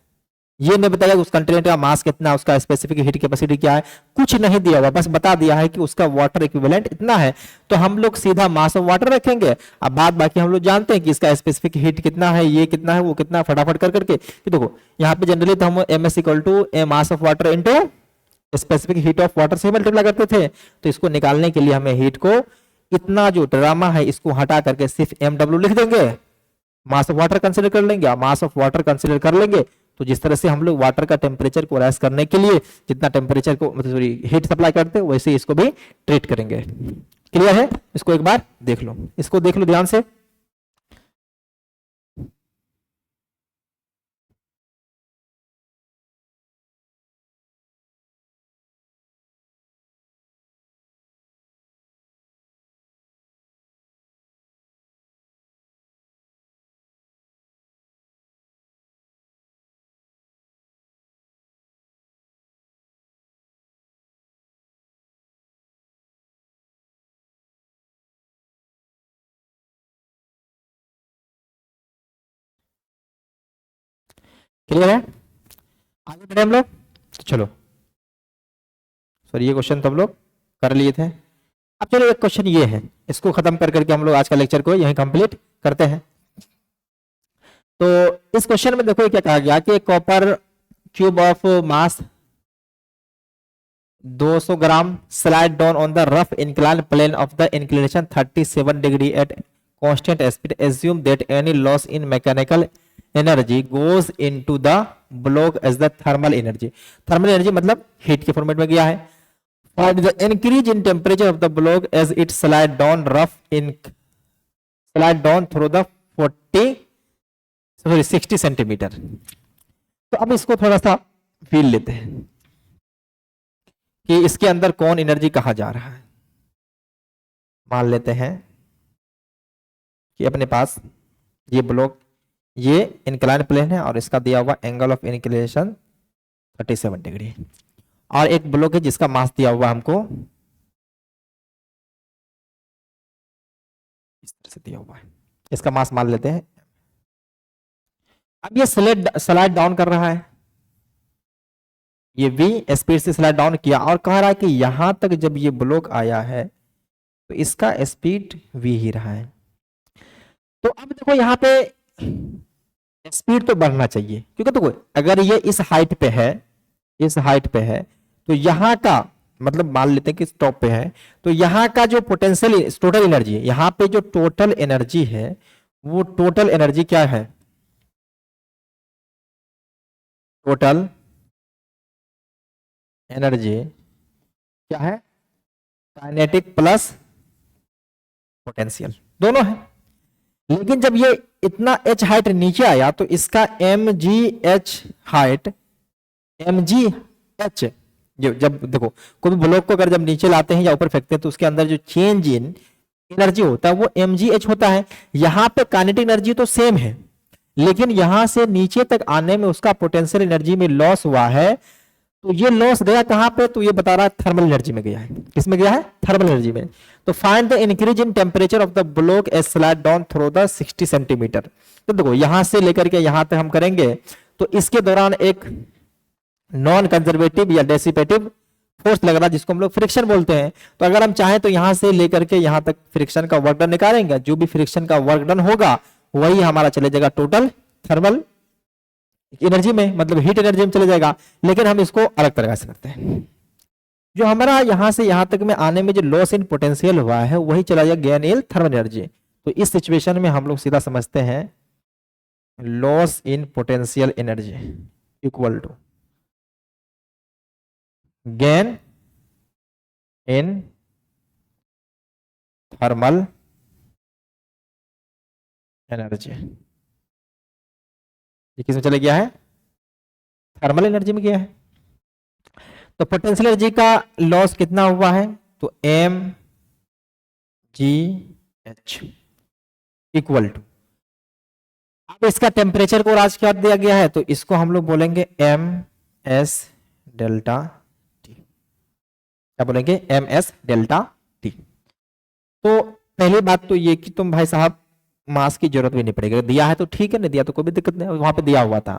ये नहीं बताया उस कंटेनर का मास कितना, उसका स्पेसिफिक हीट कैपेसिटी क्या है, कुछ नहीं दिया हुआ, बस बता दिया है कि उसका वाटर इक्विवेलेंट इतना है। तो हम लोग सीधा मास ऑफ वाटर रखेंगे। अब बात बाकी हम लोग जानते हैं कि इसका स्पेसिफिक हीट कितना है, ये कितना है, वो कितना है, फटाफट कर करके कि देखो यहाँ पे जनरली तो हम m s equal to a mass of water into specific heat of water से मल्टीप्लाई करते थे। तो इसको निकालने के लिए हमें हीट को, इतना जो ड्रामा है इसको हटा करके सिर्फ एम डब्ल्यू लिख देंगे, मास ऑफ वाटर कंसिडर कर लेंगे, और मास ऑफ वाटर कंसिडर कर लेंगे। तो जिस तरह से हम लोग वाटर का टेम्परेचर को राइज करने के लिए जितना टेम्परेचर को मतलब सॉरी हीट सप्लाई करते हैं, वैसे इसको भी ट्रीट करेंगे। क्लियर है, इसको एक बार देख लो, इसको देख लो ध्यान से। क्लियर है, आगे बढ़े हम लोग। तो चलो, सर ये क्वेश्चन तो हम लोग कर लिए थे। अब चलो एक क्वेश्चन ये है, इसको खत्म कर करके हम लोग आज का लेक्चर को यहीं कंप्लीट करते हैं। तो इस क्वेश्चन में देखो क्या कहा गया कि copper cube of mass 200 gram slide down on the rough incline plane of the inclination 37 degree at constant speed, assume that any loss in mechanical energy goes into the block as the thermal energy. Thermal energy मतलब heat के format में गया है। Find the increase in temperature of the block as it slide down rough in slide down through the 60 centimetre. तो अब इसको थोड़ा सा फील लेते हैं कि इसके अंदर कौन एनर्जी कहा जा रहा है। मान लेते हैं कि अपने पास ये ब्लॉक, ये इंक्लाइन प्लेन है और इसका दिया हुआ एंगल ऑफ इंक्लिनेशन 37 डिग्री, और एक ब्लॉक है जिसका मास दिया हुआ हमको इस तरह से दिया हुआ है, इसका मास मान लेते हैं। अब ये स्लाइड डाउन कर रहा है, ये v स्पीड से स्लाइड डाउन किया और कह रहा है कि यहां तक जब ये ब्लॉक आया है तो इसका स्पीड v ही रहा है। तो अब देखो यहाँ पे स्पीड तो बढ़ना चाहिए, क्योंकि देखो अगर ये इस हाइट पे है, इस हाइट पे है, तो यहाँ का मतलब मान लेते हैं कि टॉप पे है, तो यहाँ का जो पोटेंशियल टोटल एनर्जी, यहाँ पे जो टोटल एनर्जी है वो टोटल एनर्जी क्या है, टोटल एनर्जी क्या है, काइनेटिक प्लस पोटेंशियल दोनों है। लेकिन जब ये इतना h हाइट नीचे आया तो इसका mgh हाइट, mgh जब देखो कोई भी ब्लॉक को अगर जब नीचे लाते हैं या ऊपर फेंकते हैं तो उसके अंदर जो चेंज इन एनर्जी होता है वो mgh होता है। यहाँ पे काइनेटिक एनर्जी तो सेम है, लेकिन यहां से नीचे तक आने में उसका पोटेंशियल एनर्जी में लॉस हुआ है। तो ये लॉस गया कहां पे, तो ये बता रहा है थर्मल एनर्जी में गया है। किसमें गया है, थर्मल एनर्जी में। तो find the increase in temperature of the block as slide down through the 60 centimetre. तो देखो यहां से लेकर के यहां तक हम करेंगे तो इसके दौरान एक नॉन कंजर्वेटिव या डेसिपेटिव फोर्स लग रहा है जिसको हम लोग फ्रिक्शन बोलते हैं। तो अगर हम चाहें तो यहां से लेकर के यहां तक फ्रिक्शन का वर्क डन निकालेंगे, जो भी फ्रिक्शन का वर्क डन होगा वही हमारा चले जाएगा टोटल थर्मल एनर्जी में, मतलब हीट एनर्जी में चले जाएगा। लेकिन हम इसको अलग तरह से करते हैं, जो हमारा यहां से यहां तक में आने में जो लॉस इन पोटेंशियल हुआ है वही चला जाएगा गेन इन थर्मल एनर्जी। तो इस सिचुएशन में हम लोग सीधा समझते हैं loss in potential energy equal to gain in thermal energy. ये किस में चले गया है, थर्मल एनर्जी में गया है। तो पोटेंशियल एनर्जी का लॉस कितना हुआ है, तो m g h equal to, अब इसका टेम्परेचर को राज क्या दिया गया है, तो इसको हम लोग बोलेंगे एम एस डेल्टा टी, क्या बोलेंगे, एम एस डेल्टा टी। तो पहली बात तो ये कि तुम भाई साहब मास की जरूरत भी नहीं पड़ेगी, दिया है तो ठीक है, नहीं दिया तो कोई भी दिक्कत नहीं, वहां पे दिया हुआ था।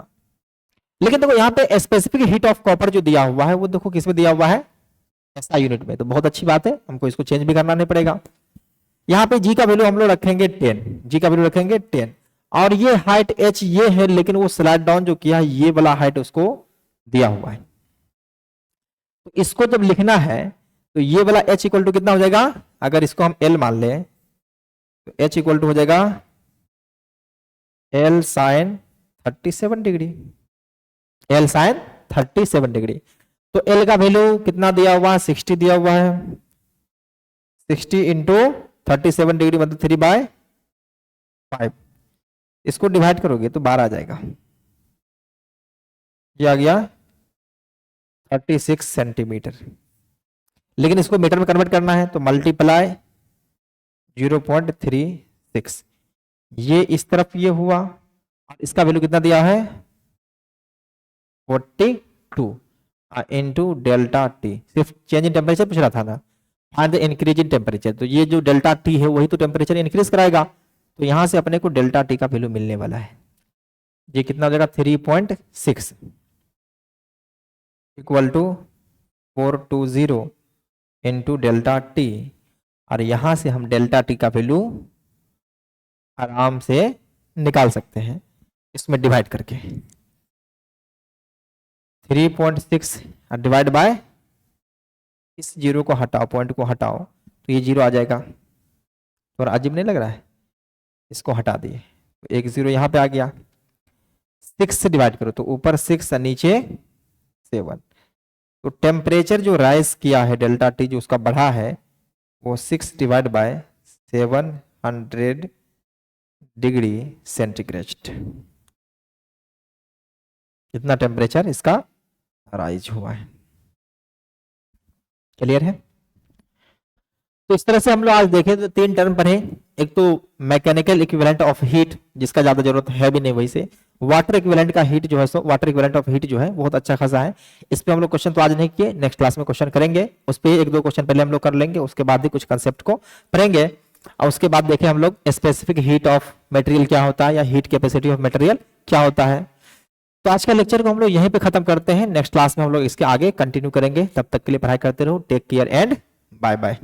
लेकिन देखो यहाँ पे स्पेसिफिक हीट ऑफ कॉपर जो दिया हुआ है वो देखो किस में दिया हुआ है, ऐसा यूनिट में, तो बहुत अच्छी बात है, हमको इसको चेंज भी करना नहीं पड़ेगा। यहाँ पे जी का वैल्यू हम लोग रखेंगे 10, जी का वैल्यू रखेंगे 10, और ये हाइट एच ये है, लेकिन वो स्लाइड डाउन जो किया है ये वाला हाइट उसको दिया हुआ है। तो इसको जब लिखना है तो ये वाला एच इक्वल टू कितना हो जाएगा, अगर इसको हम एल मान लें तो एच इक्वल टू हो जाएगा L sine 37 degree, L sine 37 degree. तो एल का वैल्यू कितना दिया हुआ है, 60 दिया हुआ है, 60 इंटू 37 डिग्री मतलब 3/5, इसको डिवाइड करोगे तो 12 आ जाएगा, ये आ गया 36 सेंटीमीटर। लेकिन इसको मीटर में कन्वर्ट करना है तो मल्टीप्लाई 0.36, ये इस तरफ ये हुआ, और इसका वैल्यू कितना दिया है 42 इंटू डेल्टा टी, सिर्फ चेंज इन टेम्परेचर पूछ रहा था ना, find the increase in temperature, तो ये जो डेल्टा टी है वही तो टेम्परेचर इंक्रीज कराएगा, तो यहां से अपने को डेल्टा टी का वैल्यू मिलने वाला है, ये कितना हो जाएगा 3.6 equal to 420 into delta t, और यहां से हम डेल्टा टी का वैल्यू आराम से निकाल सकते हैं इसमें डिवाइड करके, 3.6 डिवाइड बाय, इस जीरो को हटाओ, पॉइंट को हटाओ तो ये जीरो आ जाएगा, और अजीब नहीं लग रहा है, इसको हटा दिए तो एक जीरो यहाँ पे आ गया, 6 से डिवाइड करो तो ऊपर 6 और नीचे 7, तो टेम्परेचर जो राइज किया है डेल्टा टी जो उसका बढ़ा है वो 6 डिवाइड बाय 700 डिग्री सेंटीग्रेड, कितना टेम्परेचर इसका राइज हुआ है। क्लियर है। तो इस तरह से हम लोग आज देखें तो 3 टर्म पढ़े, एक तो मैकेनिकल इक्विवेलेंट ऑफ हीट जिसका ज्यादा जरूरत है भी नहीं, वही से वाटर इक्विवेलेंट का हीट जो है, so water equivalent of heat जो है बहुत अच्छा खासा है। इस पे हम लोग क्वेश्चन तो आज नहीं किए, नेक्स्ट क्लास में क्वेश्चन करेंगे, उस पर 1-2 क्वेश्चन पहले हम लोग कर लेंगे, उसके बाद ही कुछ कंसेप्ट को पढ़ेंगे, और उसके बाद देखें हम लोग स्पेसिफिक हीट ऑफ मटेरियल क्या होता है, या हीट कैपेसिटी ऑफ मटेरियल क्या होता है। तो आज का लेक्चर को हम लोग यहीं पे खत्म करते हैं, नेक्स्ट क्लास में हम लोग इसके आगे कंटिन्यू करेंगे, तब तक के लिए पढ़ाई करते रहो, take care and bye bye.